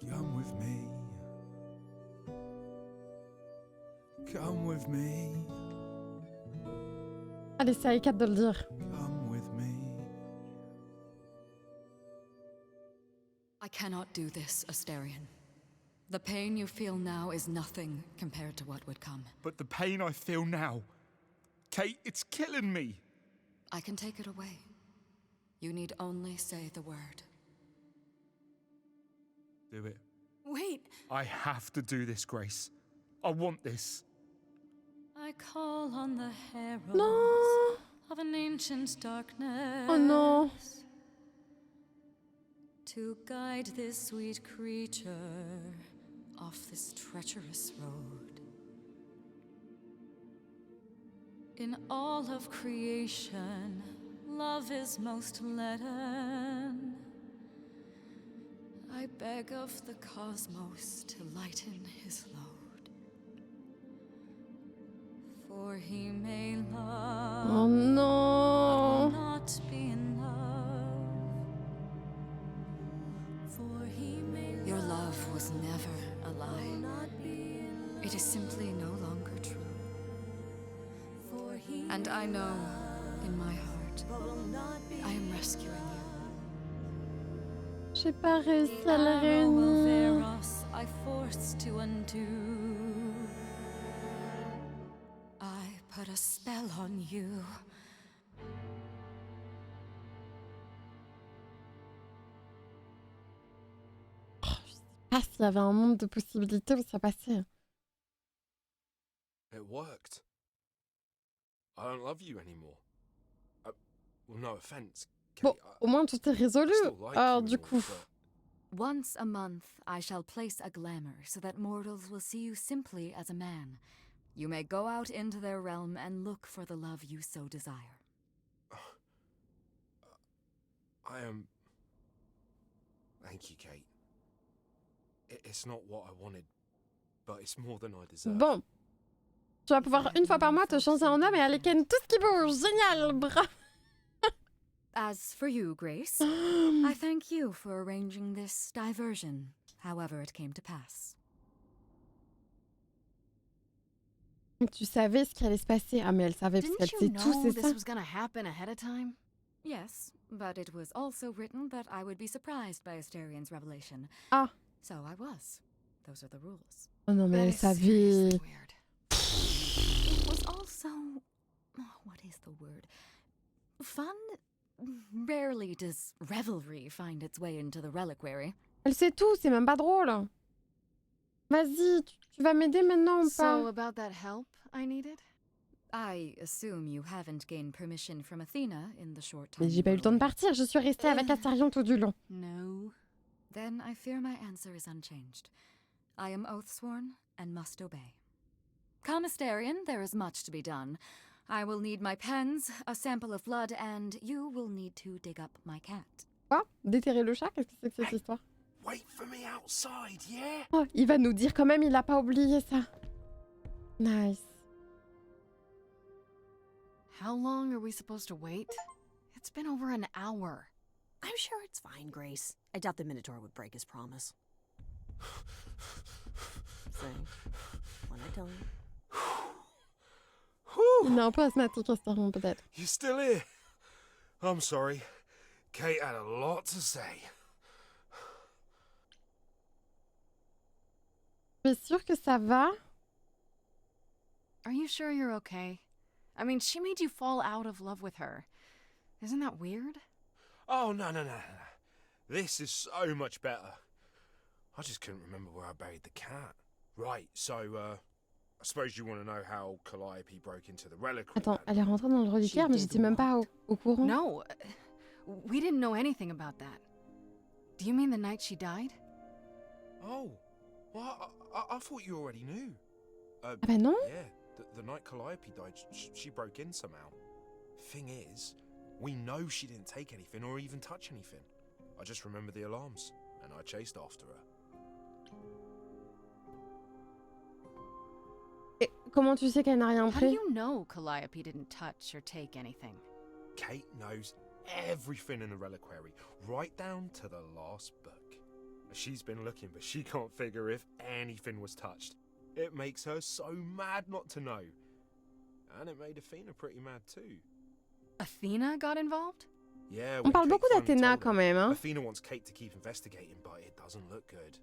Come with me. Come with me. Allez, c'est à Eka de le dire. Come with me. I cannot do this, Asterion. The pain you feel now is nothing compared to what would come. But the pain I feel now, Kate, it's killing me. I can take it away. You need only say the word. Do it. Wait. I have to do this, Grace. I want this. I call on the heralds Non. of an ancient darkness. Oh non. To guide this sweet creature off this treacherous road. In all of creation, love is most leaden. I beg of the cosmos to lighten his load. For he may love, Oh non. but will not be in love. For he may Your love was never a lie. It is simply no longer true. And I know, in my heart, I am rescuing you. J'ai pas réussi à le arrow of réunir. Eros I forced to undo. I put a spell on you. Ah, s'il y avait un monde de possibilités où ça passait. It worked. I don't love you anymore. Well, no offense, Kate. Bon, au moins tout est résolu. I still like Alors you du and all, coup, but Once a month, I shall place a glamour so that mortals will see you simply as a man. You may go out into their realm and look for the love you so desire. I am. Thank you, Kate. It's not what I wanted, but it's more than I deserve. bon. Tu vas pouvoir une fois par mois te changer en homme et aller ken tout ce qui bouge. Génial, bravo. As for you, Grace, I thank you for arranging this diversion, however it came to pass. Tu savais ce qui allait se passer. Ah mais elle savait parce Didn't qu'elle you sait tout, know c'est this ça. was gonna happen ahead of time? Yes, but it was also written that I would be surprised by Asterion's revelation. Ah. So I was. Those are the rules. Oh non mais That elle is seriously savait. weird. It was also... what is the word? Fun? Rarely does revelry find its way into the reliquary. Elle sait tout, c'est même pas drôle. Vas-y, tu vas m'aider maintenant ou pas? So about that help I needed? I assume you haven't gained permission from Athena in the short time Mais j'ai you pas eu were le temps de away. partir, je suis restée avec Astarion tout du long. No. Then I fear my answer is unchanged. I am oath-sworn and must obey. Come, Asterion, there is much to be done. I will need my pens, a sample of blood, and you will need to dig up my cat. Quoi? Déterrer le chat? Qu'est-ce que c'est que cette histoire? Wait for me outside, yeah? Oh, il va nous dire quand même, il a pas oublié ça. Nice. How long are we supposed to wait? It's been over an hour. I'm sure it's fine, Grace. I doubt the Minotaur would break his promise. So, when I tell you. Il est un peu asthmatique, Astarion, peut-être. You're still here? I'm sorry. Kate had a lot to say. Tu es sûr que ça va? Are you sure you're okay? I mean, she made you fall out of love with her. Isn't that weird? Oh, no. This is so much better. I just couldn't remember where I buried the cat. Right, so, I suppose you want to know how Calliope broke into the reliquary. Attends, elle est rentrée dans le reliquaire, mais j'étais même pas au courant. No. We didn't know anything about that. Do you mean the night she died? Oh, well, I thought you already knew. Ah bah non. Yeah, the night Calliope died, she broke in somehow. Thing is, we know she didn't take anything or even touch anything. I just remember the alarms, and I chased after her. Et comment tu sais qu'elle n'a rien How do pris? you know Calliope didn't touch or take anything? Kate knows everything in the reliquary, right down to the last book. She's been looking, but she can't figure if anything was touched. It makes her so mad not to know. And it made Athena pretty mad too. Athena got involved? Yeah, On when parle Kate beaucoup finally d'Athéna told quand her, même, hein. Athena wants Kate to keep investigating, but it doesn't look good.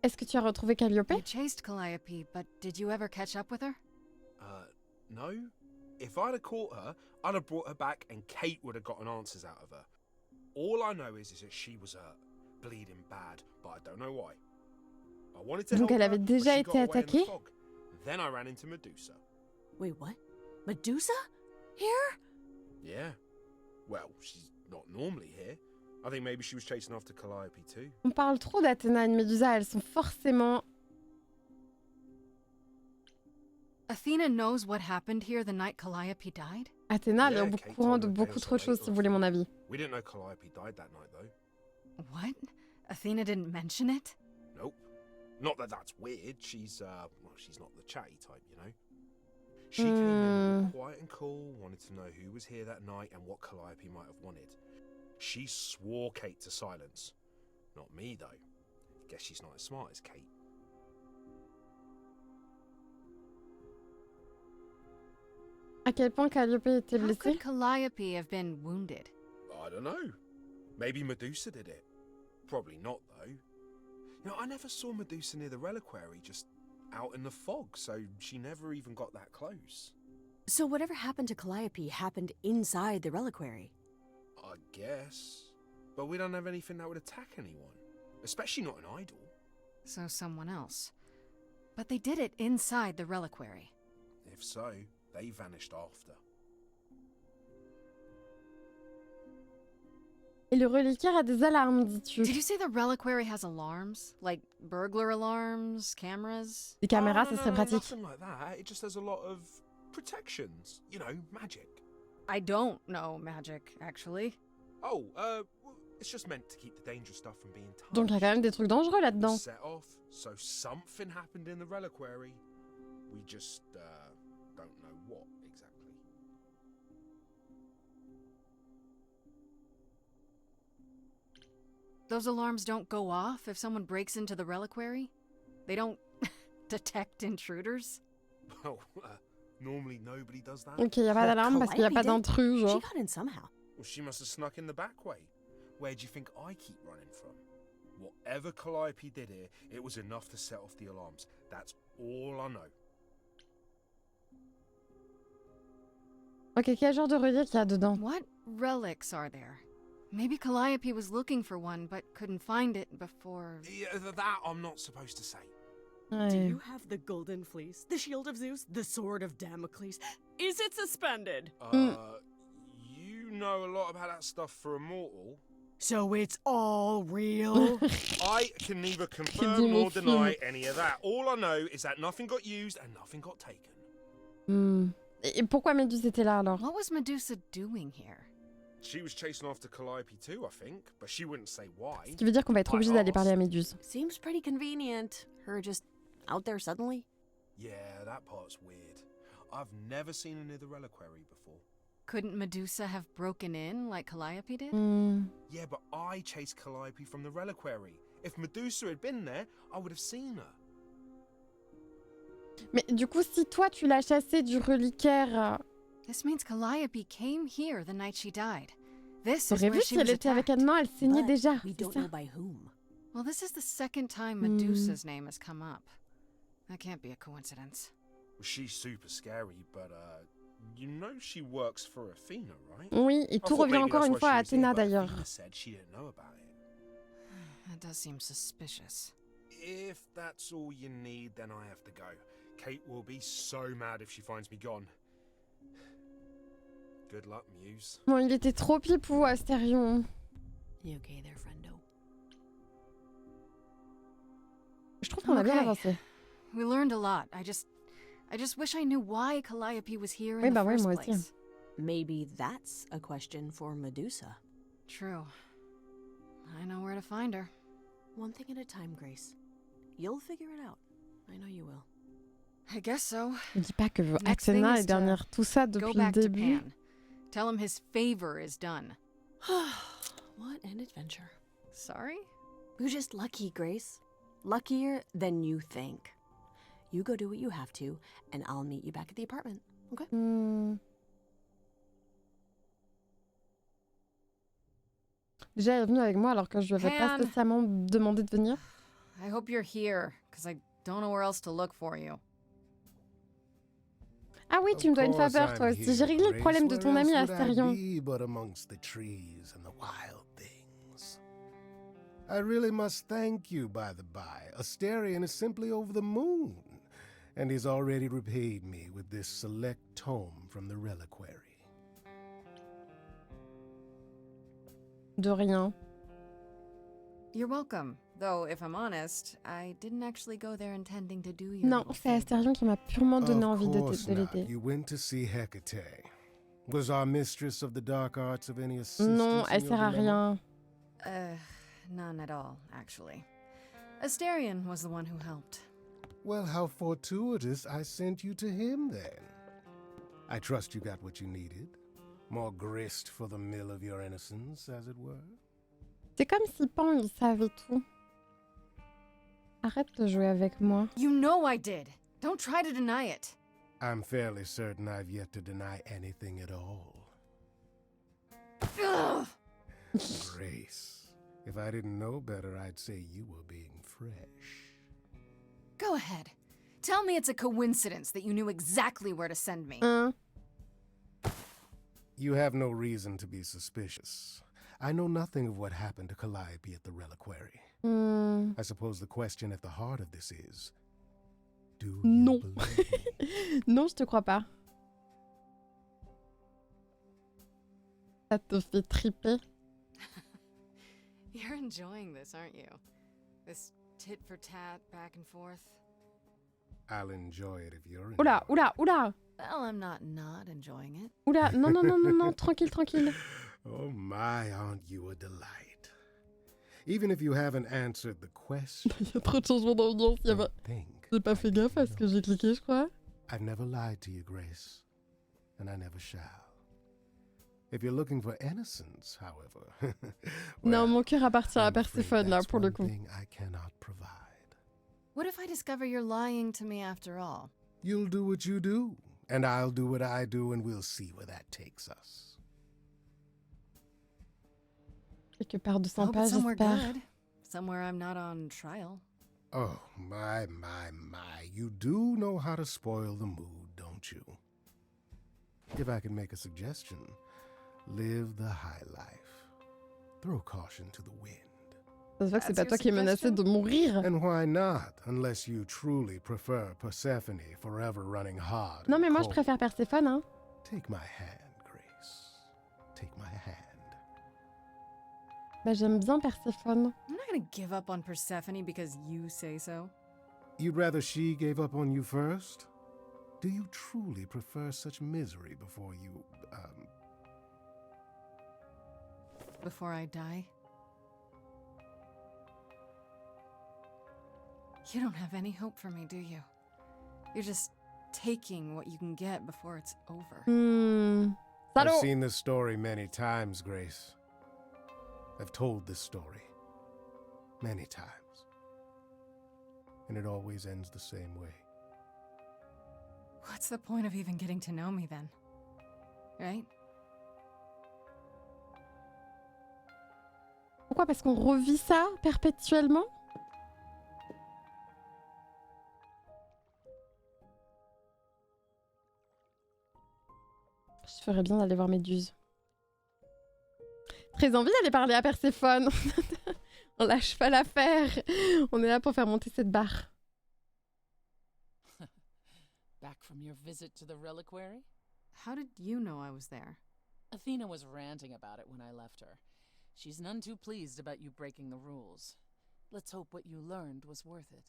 Est-ce que tu as retrouvé Calliope? You chased Calliope, but did you ever catch up with her? No. If I'd have caught her, I'd have brought her back and Kate would have gotten answers out of her. All I know is that she was hurt, bleeding bad, but I don't know why. I wanted to Donc help elle her, avait but déjà she été got away in the attaquée? fog. Then I ran into Medusa. Wait, what? Medusa? Here? Yeah. Well, she's not normally here. I think maybe she was chasing after Calliope too. On parle trop d'Athéna et de Médusa, elles sont forcément... Athena knows what happened here the night Calliope died? Athéna, elle est Yeah, au Kate courant told de her beaucoup parents trop de were choses, late si vous voulez mon avis. We didn't know Calliope died that night though. What? Athena didn't mention it? Nope. Not that that's weird. She's well, she's not the chatty type, you know. She came in all quiet and cool, wanted to know who was here that night and what Calliope might have wanted. She swore Kate to silence. Not me, though. Guess she's not as smart as Kate. À quel point Calliope était How blessée? could Calliope have been wounded? I don't know. Maybe Medusa did it. Probably not, though. You know, I never saw Medusa near the reliquary, just out in the fog, so she never even got that close. So whatever happened to Calliope happened inside the reliquary? I guess. But we don't have anything that would attack anyone. Especially not an idol. So someone else. But they did it inside the reliquary. If so, they vanished after. Et le reliquaire a des alarmes, dis-tu? Did you say the reliquary has alarms? Like burglar alarms, cameras? Des caméras, Oh, ça serait pratique. Nothing like that. It just has a lot of protections. You know, magic. I don't know magic, actually. Oh, it's just meant to keep the dangerous stuff from being touched. Donc il y a quand même des trucs dangereux It was là-dedans. set off, so something happened in the reliquary. We just don't know what exactly. Those alarms don't go off if someone breaks into the reliquary? They don't detect intruders? Well, normally nobody does that. Ok, il n'y a pas d'alarme parce qu'il n'y a pas Calliope did. d'intrus, She genre. got in somehow. Well, she must have snuck in the back way. Where do you think I keep running from? Whatever Calliope did here, it was enough to set off the alarms. That's all I know. Ok, quel genre de relique il y a dedans? What relics are there? Maybe Calliope was looking for one but couldn't find it before... Yeah, that I'm not supposed to say. Do Ouais. you have the golden fleece, the shield of Zeus, the sword of Damocles? Is it suspended? You know a lot about that stuff for a mortal. So it's all real? I can neither dit confirm mon nor film. deny any of that. All I know is that nothing got used and nothing got taken. Et pourquoi Méduse était là alors? What was Medusa doing here? She was chasing after Calliope too, I think, but she wouldn't say why. Ce qui veut dire qu'on va être obligé d'aller parler à Méduse. Seems pretty convenient. Her just out there suddenly. Yeah, that part's weird. I've never seen her near the reliquary before. Couldn't Medusa have broken in like Calliope did? Yeah, but I chased Calliope from the reliquary. If Medusa had been there, I would have seen her. Mais du coup, si toi tu l'as chassée du reliquaire, This means Calliope came here the night she died. This is t'aurais where vu she si elle was était avec attacked. Anne, elle saignait But déjà. we C'est don't ça. know by whom. Well, this is the second time Medusa's name has come up. That can't be a coincidence. Well, she's super scary, but you know she works for Athena, right? Oui, et I tout thought revient maybe encore that's une why fois à she was here, Athéna but d'ailleurs. Athena said she didn't know about it. That does seem suspicious. If that's all you need, then I have to go. Kate will be so mad if she finds me gone. Good luck, Muse. Bon, il était trop pipou, Astérion. You okay there, friendo? Je trouve qu'on a bien avancé. We learned a lot. I just wish I knew why Calliope was here in Oui, the bah ouais, first moi aussi. place. Maybe that's a question for Medusa. True. I know where to find her. One thing at a time, Grace. You'll figure it out. I know you will. I guess so. Je dis pas que Next thing Athena is est derrière tout ça Go depuis le back to début. Pan. Tell him his favor is done. What an adventure. Sorry? You're just lucky, Grace. Luckier than you think. You go do what you have to, and I'll meet you back at the apartment, okay? Déjà, elle est venue avec moi alors que je lui avais pas Pan. spécialement demandé de venir. I hope you're here, because I don't know where else to look for you. Ah oui, tu me dois une faveur, toi aussi. J'ai réglé le problème de ton ami Astérion. But amongst the trees and the wild things. I really must thank you, by the by. Asterion is simply over the moon, and he's already repaid me with this select tome from the reliquary. De rien. You're welcome. Though, if I'm honest, I didn't actually go there intending to do you. Non, c'est Astérion qui m'a purement donné envie de not. l'aider. You went to see Hecate. Was our mistress of the dark arts of any assistance? Non, elle in sert your à dilemma? rien. None at all, actually. Asterion was the one who helped. Well, how fortuitous I sent you to him, then. I trust you got what you needed. More grist for the mill of your innocence, as it were. C'est comme si Pan, il savait tout. Arrête de jouer avec moi. You know I did. Don't try to deny it. I'm fairly certain I've yet to deny anything at all. Ugh. Grace, if I didn't know better, I'd say you were being fresh. Go ahead. Tell me it's a coincidence that you knew exactly where to send me. You have no reason to be suspicious. I know nothing of what happened to Calliope at the reliquary. I suppose the question at the heart of this is, do you Non. believe me? Non, je te crois pas. Ça te fait triper. You're enjoying this, aren't you? This tit for tat, back and forth. I'll enjoy it if you're Oula, oula, oula. Well, I'm not enjoying it. Oula, non, non, non, non, non, tranquille, tranquille. Oh my, aren't you a delight? Even if you haven't answered the question. Il y a trop de changements d'ambiance. J'ai pas fait gaffe à ce que j'ai cliqué, je crois. I've never lied to you, Grace, and I never shall. If you're looking for innocence, however, Non, mon cœur appartient à Perséphone, là, pour le coup. I cannot provide. What if I discover you're lying to me after all? You'll do what you do, and I'll do what I do, and we'll see where that takes us. Quelque part de Hope sympa, it's somewhere j'espère. good. Somewhere I'm not on trial. Oh, my. You do know how to spoil the mood, don't you? If I can make a suggestion, live the high life. Throw caution to the wind. Ça se voit que c'est pas toi qui es menacé de mourir. And why not, unless you truly prefer Persephone forever running hard. Non, mais and moi, je cold. préfère Perséphone, hein. Take my hand, Grace. Take my hand. Bah, j'aime bien Perséphone. I'm not gonna give up on Persephone because you say so. You'd rather she gave up on you first? Do you truly prefer such misery before you, Before I die? You don't have any hope for me, do you? You're just taking what you can get before it's over. I've Salaud. seen this story many times, Grace. I've told this story many times. And it always ends the same way. What's the point of even getting to know me then? Right? Pourquoi? Parce qu'on revit ça perpétuellement? Je ferais bien d'aller voir Méduse. Très envie d'aller parler à Perséphone. On lâche pas l'affaire. On est là pour faire monter cette barre. Back from your visit to the reliquary? How did you know I was there? Athena was ranting about it when I left her. She's none too pleased about you breaking the rules. Let's hope what you learned was worth it.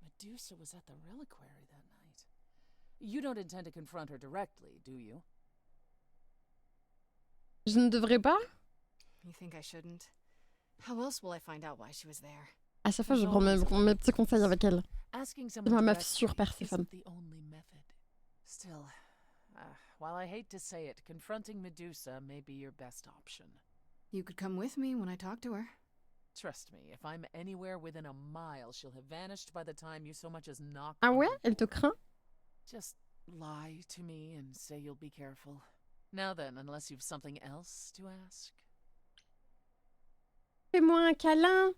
Medusa was at the reliquary that night. You don't intend to confront her directly, do you? Je ne devrais pas? You think I shouldn't? How else will I find out why she was there? À chaque fois, je prends mes petits conseils avec elle. Asking C'est someone ma meuf directly sûre Perséphone. isn't the only method. Still, while I hate to say it, confronting Medusa may be your best option. You could come with me when I talk to her. Trust me, if I'm anywhere within a mile, she'll have vanished by the time you so much as knock. Ah ouais? Elle te craint? Just lie to me and say you'll be careful. Now then, unless you've something else to ask. Fais-moi un câlin.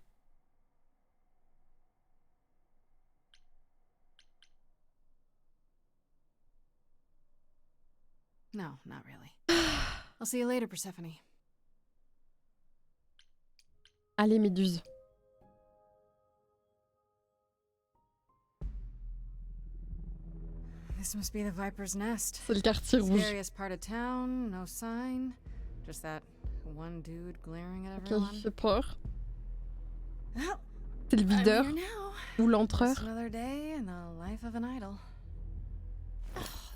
No, not really. I'll see you later, Persephone. Allez, Méduse. This must be the Viper's Nest. C'est le quartier rouge. Scariest part of town, no sign. Just that one dude glaring at Ok, everyone. il fait peur. Well, C'est le videur I'm here now. ou l'entreur. Just another day in the life of an idol.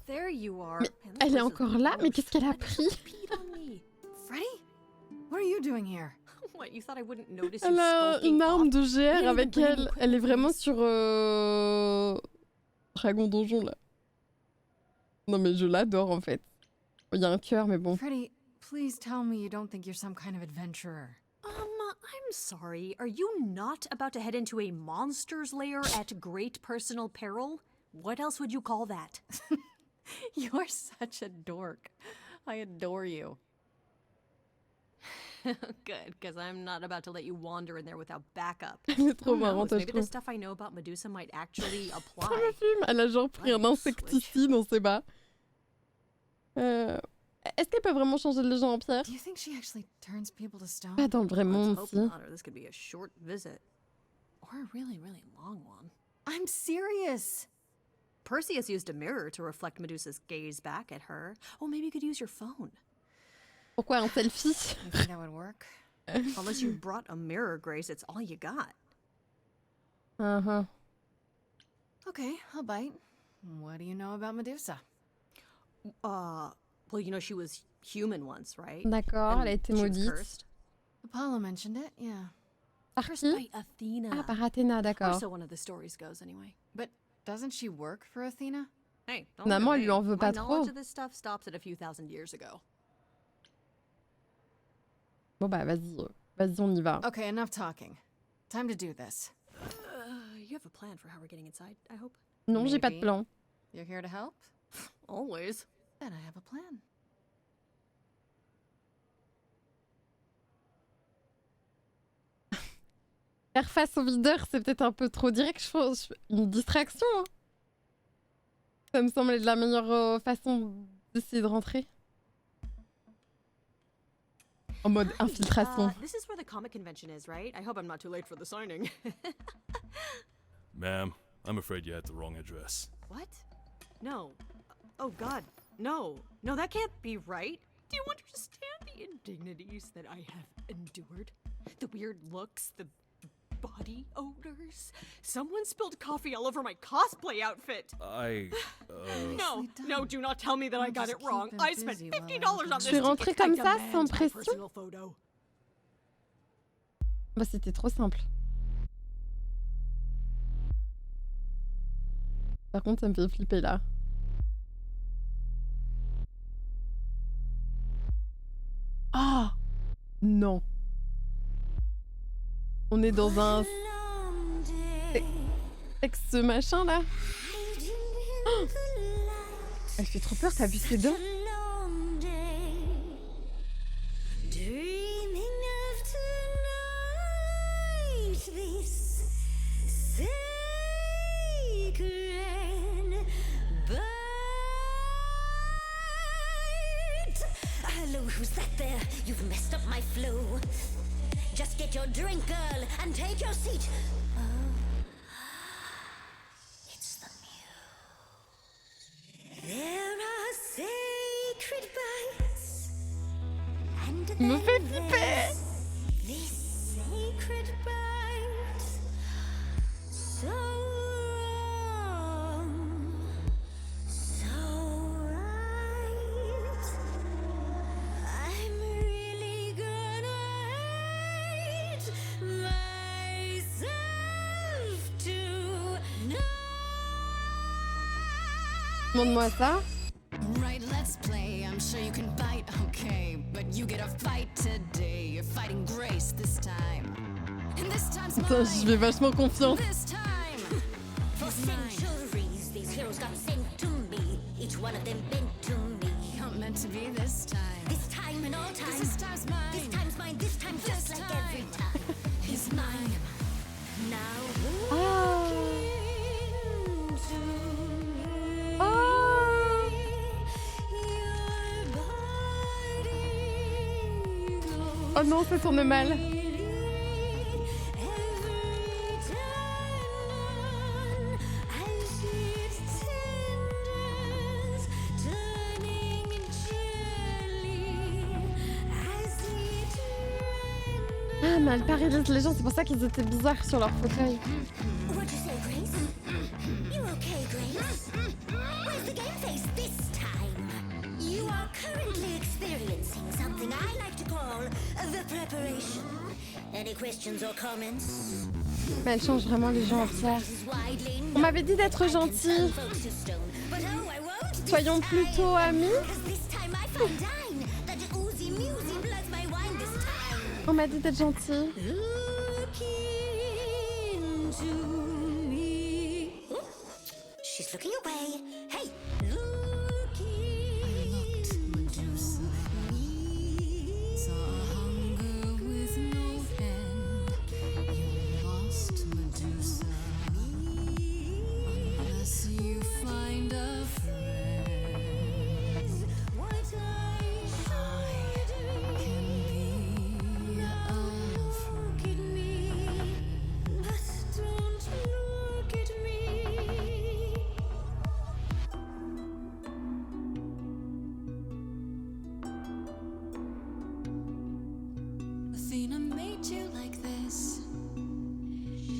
There you are. Mais elle est encore là? Mais qu'est-ce qu'elle a pris? Freddy? What are you doing here? What, you thought I wouldn't notice you Elle a skulking une arme off? de GR You avec didn't elle. really Elle est put vraiment this- sur Dragon Donjon là. Non mais je l'adore en fait. Il y a un cœur mais bon. Freddy, please tell me you don't think you're some kind of adventurer. I'm sorry. Are you not about to head into a monster's lair at great personal peril? What else would you call that? You're such a dork. I adore you. Good, because I'm not about to let you wander in there without backup. Elle est trop Who knows, marrante, je maybe the trouve. stuff I know about Medusa might actually Ça apply. me fume. Elle a genre pris un insecticide, on sait pas. Est-ce qu'elle peut vraiment changer les gens en pierre? Do you think she actually turns people to stone? Pas dans le vrai monde, Let's si. hope not, or this could be a short visit. Or a really, really long one. I'm serious. Perseus used a mirror to reflect Medusa's gaze back at her. Oh, maybe you could use your phone. Pourquoi un selfie? You think that would work? Unless you brought a mirror, Grace, it's all you got. Uh-huh. Okay, I'll bite. What do you know about Medusa? Well, you know she was human once, right? D'accord, elle a été she was maudite. cursed. Apollo mentioned it, yeah. Par Cursed qui? by Athena. Ah, par Athéna, Or d'accord. so one of the stories goes, anyway. But doesn't she work for Athena? Hey, don't Maman, look at elle me. lui en veut My pas knowledge trop. of this stuff stops at a few thousand years ago. Bon bah vas-y, vas-y on y va. Okay, enough talking. Time to do this. You have a plan for how we're getting inside, I hope? Non, j'ai pas de Maybe. plan. You're here to help? Always. Then I have a plan. Faire face au videur, c'est peut-être un peu trop direct, je pense. Une distraction, hein. Ça me semble être la meilleure façon d'essayer de rentrer. En mode infiltration. This is where the comic convention is, right? I hope I'm not too late for the signing. Ma'am, I'm afraid you had the wrong address. What? No. Oh, God. No. No, that can't be right. Do you understand the indignities that I have endured? The weird looks, the body odors. Someone spilled coffee all over my cosplay outfit. No, do not tell me that I got it wrong. I spent $50 on this Je suis rentrée ticket. I comme ça, demand sans my pression. personal photo. Bah c'était trop simple. Par contre, ça me fait flipper là. Ah non. On est dans un ce machin là. Oh, elle fait trop peur, t'as vu ses dents? Hello, who's that there? You've messed up my flow. Just get your drink, girl, and take your seat. Me fait flipper. This sacred bind, so wrong, so right. I'm really gonna hate myself tonight. Montre-moi ça. Right, let's play. I'm sure you can bite, okay. But you get a fight today. You're fighting grace this time. And this time's Putain, je vais vachement confiance. This time. For centuries, these heroes got sent to me. Each one of them bent to me. Not meant to be this time. This time and all time. This time's mine. This time's mine. This time just like every time. He's mine. Now Ah. Oh non, ça tourne mal. Ah, mais elle paralyse les gens, c'est pour ça qu'ils étaient bizarres sur leur fauteuil. What'd you say, Grace? You okay, Grace? Where's the game face this time? You are currently experiencing something I like to call the preparation. Any questions or comments? Mais elle change vraiment les gens entières. On m'avait dit d'être gentil. Soyons plutôt amis. On m'a dit d'être gentil. She's looking away. Hey,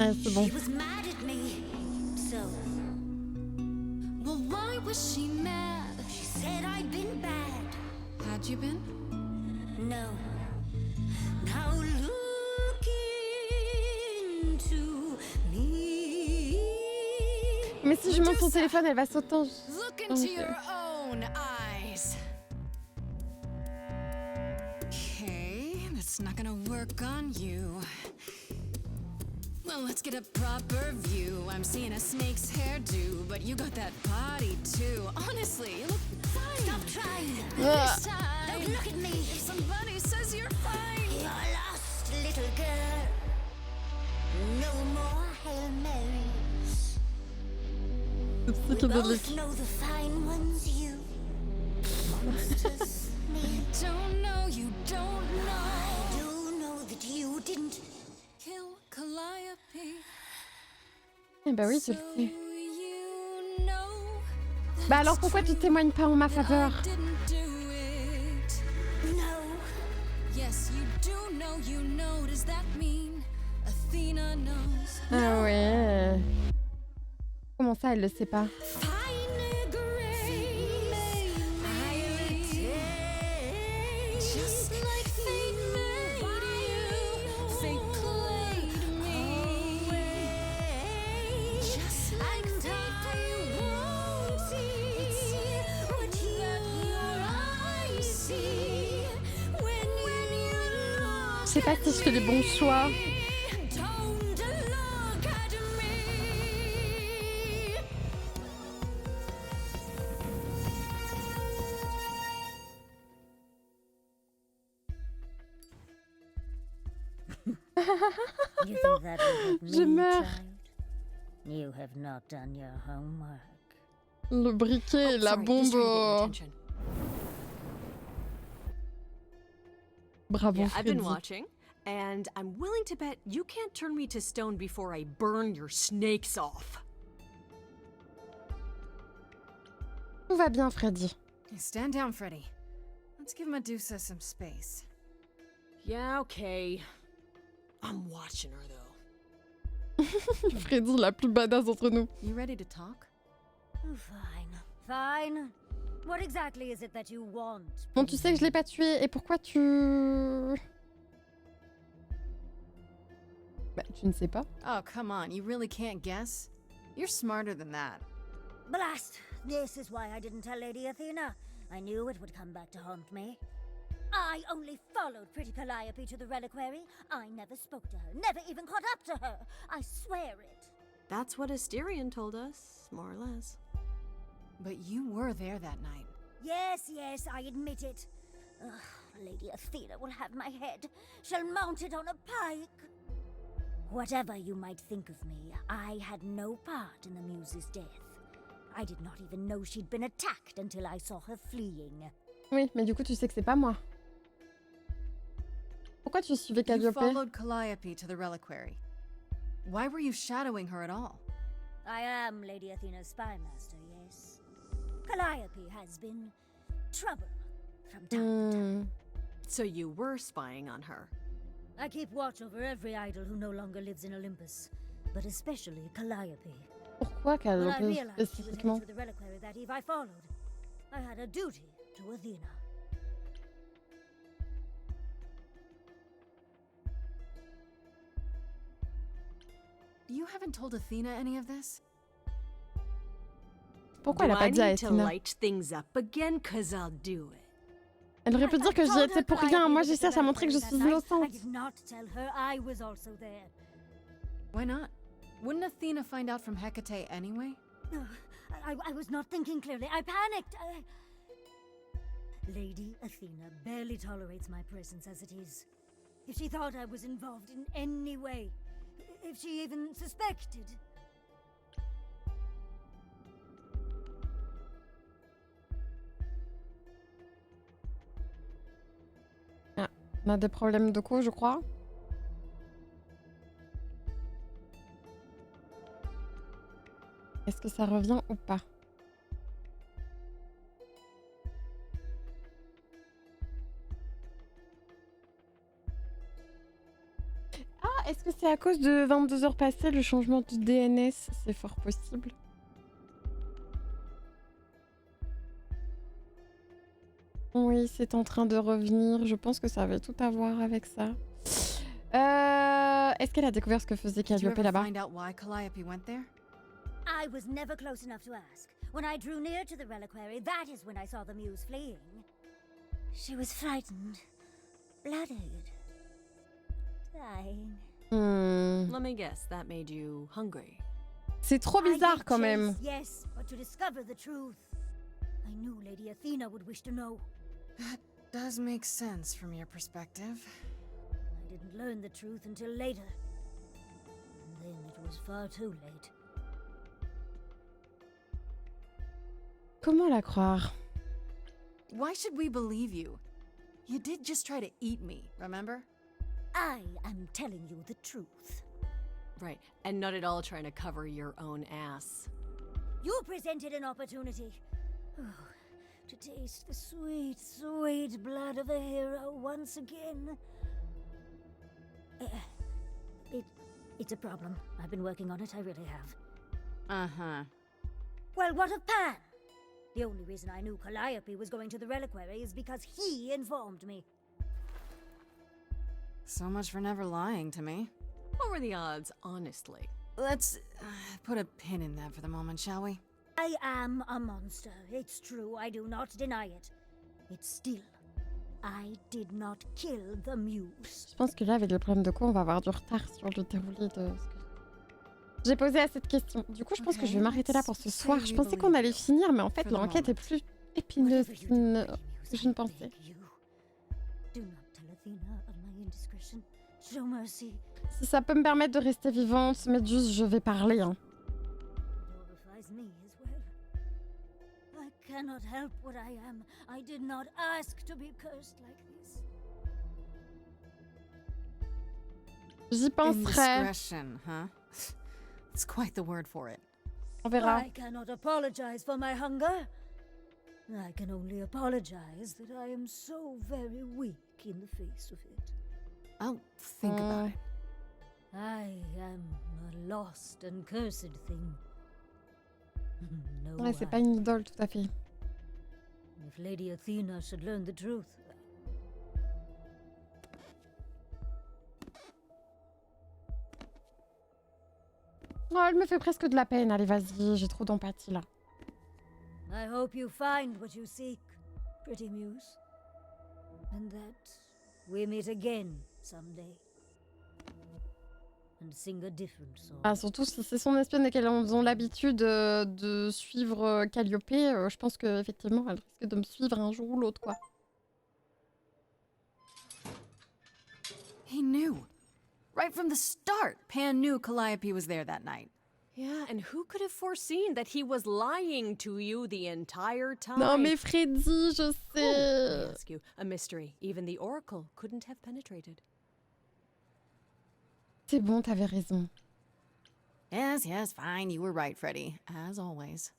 Ah, c'est bon. she was mad at me. So, Well, why was she mad? she said I'd been bad. Had you been? No. Now look into me. Mais si je monte son téléphone, elle va sauter. Look into your own eyes. Okay, that's not gonna work on you. Well, let's get a proper view. I'm seeing a snake's hairdo, but you got that body too. Honestly, you look fine. Stop trying. This time, Don't look at me. if somebody says you're fine. You're lost, little girl. No more Hail Marys. C'est We both psychédélique. know the fine ones you monsters need. Don't know, you don't know. I do know that you didn't Kill Calliope. Eh bah oui, je le So sais. you know Bah alors pourquoi tu témoignes pas en ma faveur? I didn't do it. know. Yes, you do know, you know. Does that mean Athena knows? Ah ouais. Comment ça, elle le sait pas? Fine grace, just like fate made you. Fate played me, just like fate won't see what your eyes see when you're lost. Je sais pas si je fais les bons choix. Don't look at me. You think that will help Je me, meurs. child? You have not done your homework. Le briquet, la bombe. Bravo, Yeah, I've been Freddy. watching, and I'm willing to bet you can't turn me to stone before I burn your snakes off. Tout va bien, Freddy. Stand down, Freddy. Let's give Medusa some space. Yeah, okay. I'm watching her though. Freddy, la plus badass d'entre nous. You ready to talk? Oh, fine. Fine. What exactly is it that you want? Bon, tu sais que je l'ai pas tué, et pourquoi tu... Bah, tu ne sais pas. Oh, come on. You really can't guess? You're smarter than that. Blast! This is why I didn't tell Lady Athena. I knew it would come back to haunt me. I only followed pretty Calliope to the reliquary. I never spoke to her, never even caught up to her. I swear it. That's what Asterion told us, more or less. But you were there that night. Yes, I admit it. Ugh, Lady Athena will have my head. She'll mount it on a pike. Whatever you might think of me, I had no part in the Muse's death. I did not even know she'd been attacked until I saw her fleeing. Oui, mais du coup, tu sais que c'est pas moi. Pourquoi tu suivais You Calliope? followed Calliope to the reliquary. Why were you shadowing her at all? I am Lady Athena's spy master, yes. Calliope has been trouble from time to time. So you were spying on her? I keep watch over every idol who no longer lives in Olympus, but especially Calliope. Pourquoi When I Calliope realized she was spécifiquement? headed to the reliquary that eve, I followed. I had a duty to Athena. You haven't told Athena any of this? Pourquoi elle a pas dit à need to Athena? light things up again? 'Cause I'll do it. Elle aurait pu dire que j'y étais pour rien. Moi, je cherche à montrer que je suis I innocente. did not tell her I was also there. Why not? Wouldn't Athena find out from Hecate anyway? I was not thinking clearly. I panicked. Lady Athena barely tolerates my presence as it is. If she thought I was involved in any way, if she even suspected. Ah, on a des problèmes de co, je crois. Est-ce que ça revient ou pas? Ah, est-ce que c'est à cause de 22 heures passées, le changement de DNS? C'est fort possible. Oui, c'est en train de revenir. Je pense que ça avait tout à voir avec ça. Est-ce qu'elle a découvert ce que faisait Did you Calliope ever là-bas? find out why Calliope went there? I was never close enough to ask. When I drew near to the reliquary, that is when I saw the muse fleeing. She was frightened, blooded, dying. Let me guess, that made you hungry. C'est trop bizarre quand même. Yes, but to discover the truth. I knew Lady Athena would wish to know. That does make sense from your perspective. I didn't learn the truth until later. And then it was far too late. Comment la croire? Why should we believe you? You did just try to eat me, remember? I am telling you the truth. Right, and not at all trying to cover your own ass. You presented an opportunity. Oh, to taste the sweet, sweet blood of a hero once again. It's a problem. I've been working on it, I really have. Uh-huh. Well, what of Pan? The only reason I knew Calliope was going to the reliquary is because he informed me. So much for never lying to me. What were the odds, honestly? Let's put a pin in that for the moment, shall we? I am a monster. It's true, I do not deny it. It's still, I did not kill the muse. Je pense que là, avec le problème de co, on va avoir du retard sur le déroulé de ce que j'ai posé à cette question. Du coup, je pense que je vais m'arrêter là pour ce soir. Je pensais qu'on allait finir, mais en fait, l'enquête est plus épineuse que je ne pensais. Do not tell Athena of my indiscretion. Show mercy. Si ça peut me permettre de rester vivante, mais juste, je vais parler. Hein. It horrifies me as well. I cannot help what I am. I did not ask to be cursed like this. J'y penserai. Indiscretion, huh? It's quite the word for it. On verra. I cannot apologize for my hunger. I can only apologize that I am so very weak in the face of it. I'll think about it. I am a lost and cursed thing. No, Ouais, c'est pas une idole, tout à fait. If Lady Athena should learn the truth. Oh, elle me fait presque de la peine. Allez, vas-y, j'ai trop d'empathie là. I hope you find what you seek, pretty muse. And that we meet again someday. And sing a different song. Ah, surtout si c'est son espionne et qu'elles ont l'habitude de suivre Calliope, je pense qu'effectivement, elle risque de me suivre un jour ou l'autre, quoi. He knew. Right from the start, Pan knew Calliope was there that night. Yeah, and who could have foreseen that he was lying to you the entire time? Non, mais Freddy, je sais. I ask you, a mystery even the Oracle couldn't have penetrated. C'est bon, t'avais raison. Yes, fine. You were right, Freddy. As always.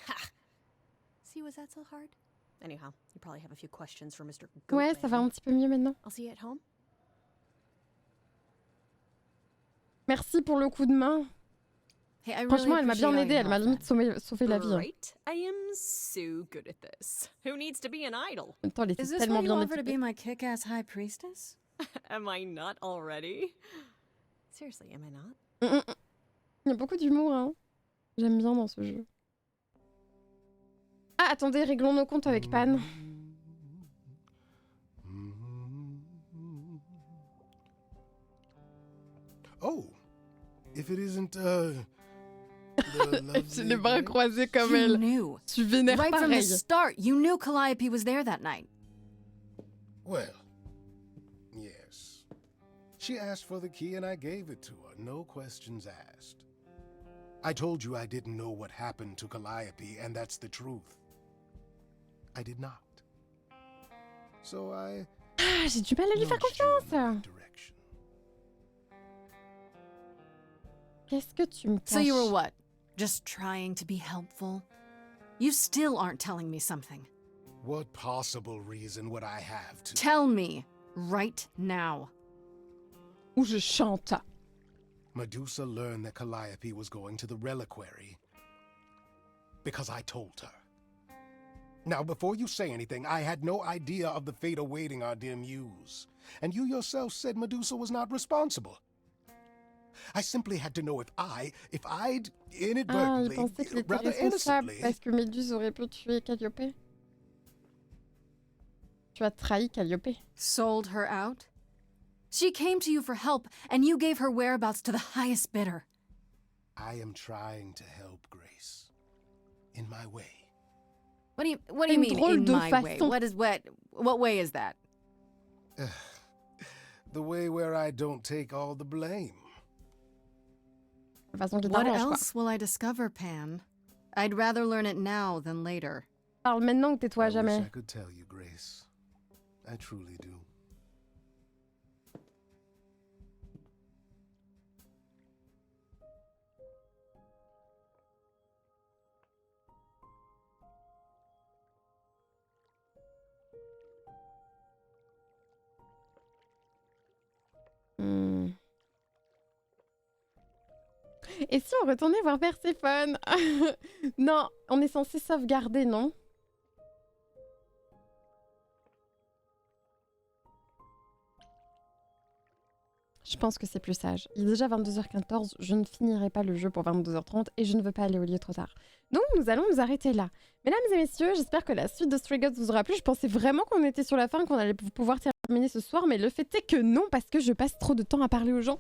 Ha! See, was that so hard? Anyhow, you probably have a few questions for Mr. Ouais, ça va un petit peu mieux maintenant. I'll see you at home. Merci pour le coup de main. Hey, I Franchement, really elle m'a bien appreciate aidée, elle m'a limite sauvé la vie. Hein. Right? I am so good at this. Who needs to be an idol? En même temps, elle était Is this tellement why you bien offer to équipée. be my kick-ass high priestess? Am I not already? Seriously, am I not? Il y a beaucoup d'humour, hein. J'aime bien dans ce jeu. Ah, attendez, réglons nos comptes avec Pan. Oh, if it isn't, J'ai les bras croisés comme elle. You knew. Tu vénères Right from the pareil. start, you knew Calliope was there that night. Well, yes. She asked for the key and I gave it to her, no questions asked. I told you I didn't know what happened to Calliope, and that's the truth. I did not. So I... Ah, j'ai du mal à lui faire confiance. Qu'est-ce que tu me caches? So you were what? Just trying to be helpful? You still aren't telling me something. What possible reason would I have to... Tell me, right now. Ou je chante. Medusa learned that Calliope was going to the reliquary because I told her. Now, before you say anything, I had no idea of the fate awaiting our dear muse. And you yourself said Medusa was not responsible. I simply had to know if I'd inadvertently, il pensait qu'il était rather responsable innocently... parce que Méduse aurait pu tuer Calliope. Tu as trahi Calliope. Sold her out? She came to you for help, and you gave her whereabouts to the highest bidder. I am trying to help, Grace. In my way. What do you mean, in my way? façon. What way is that? The way where I don't take all the blame. Façon qui What t'arrange, else will I discover, Pan? I'd rather learn it now than later. Parle maintenant que tais-toi à I wish jamais. I could tell you, Grace. I truly do. Et si on retournait voir Perséphone? Non, on est censé sauvegarder, non? Je pense que c'est plus sage. Il est déjà 22h14, je ne finirai pas le jeu pour 22h30 et je ne veux pas aller au lit trop tard. Donc nous allons nous arrêter là. Mesdames et messieurs, j'espère que la suite de Stray Gods vous aura plu. Je pensais vraiment qu'on était sur la fin, qu'on allait pouvoir terminer ce soir, mais le fait est que non, parce que je passe trop de temps à parler aux gens.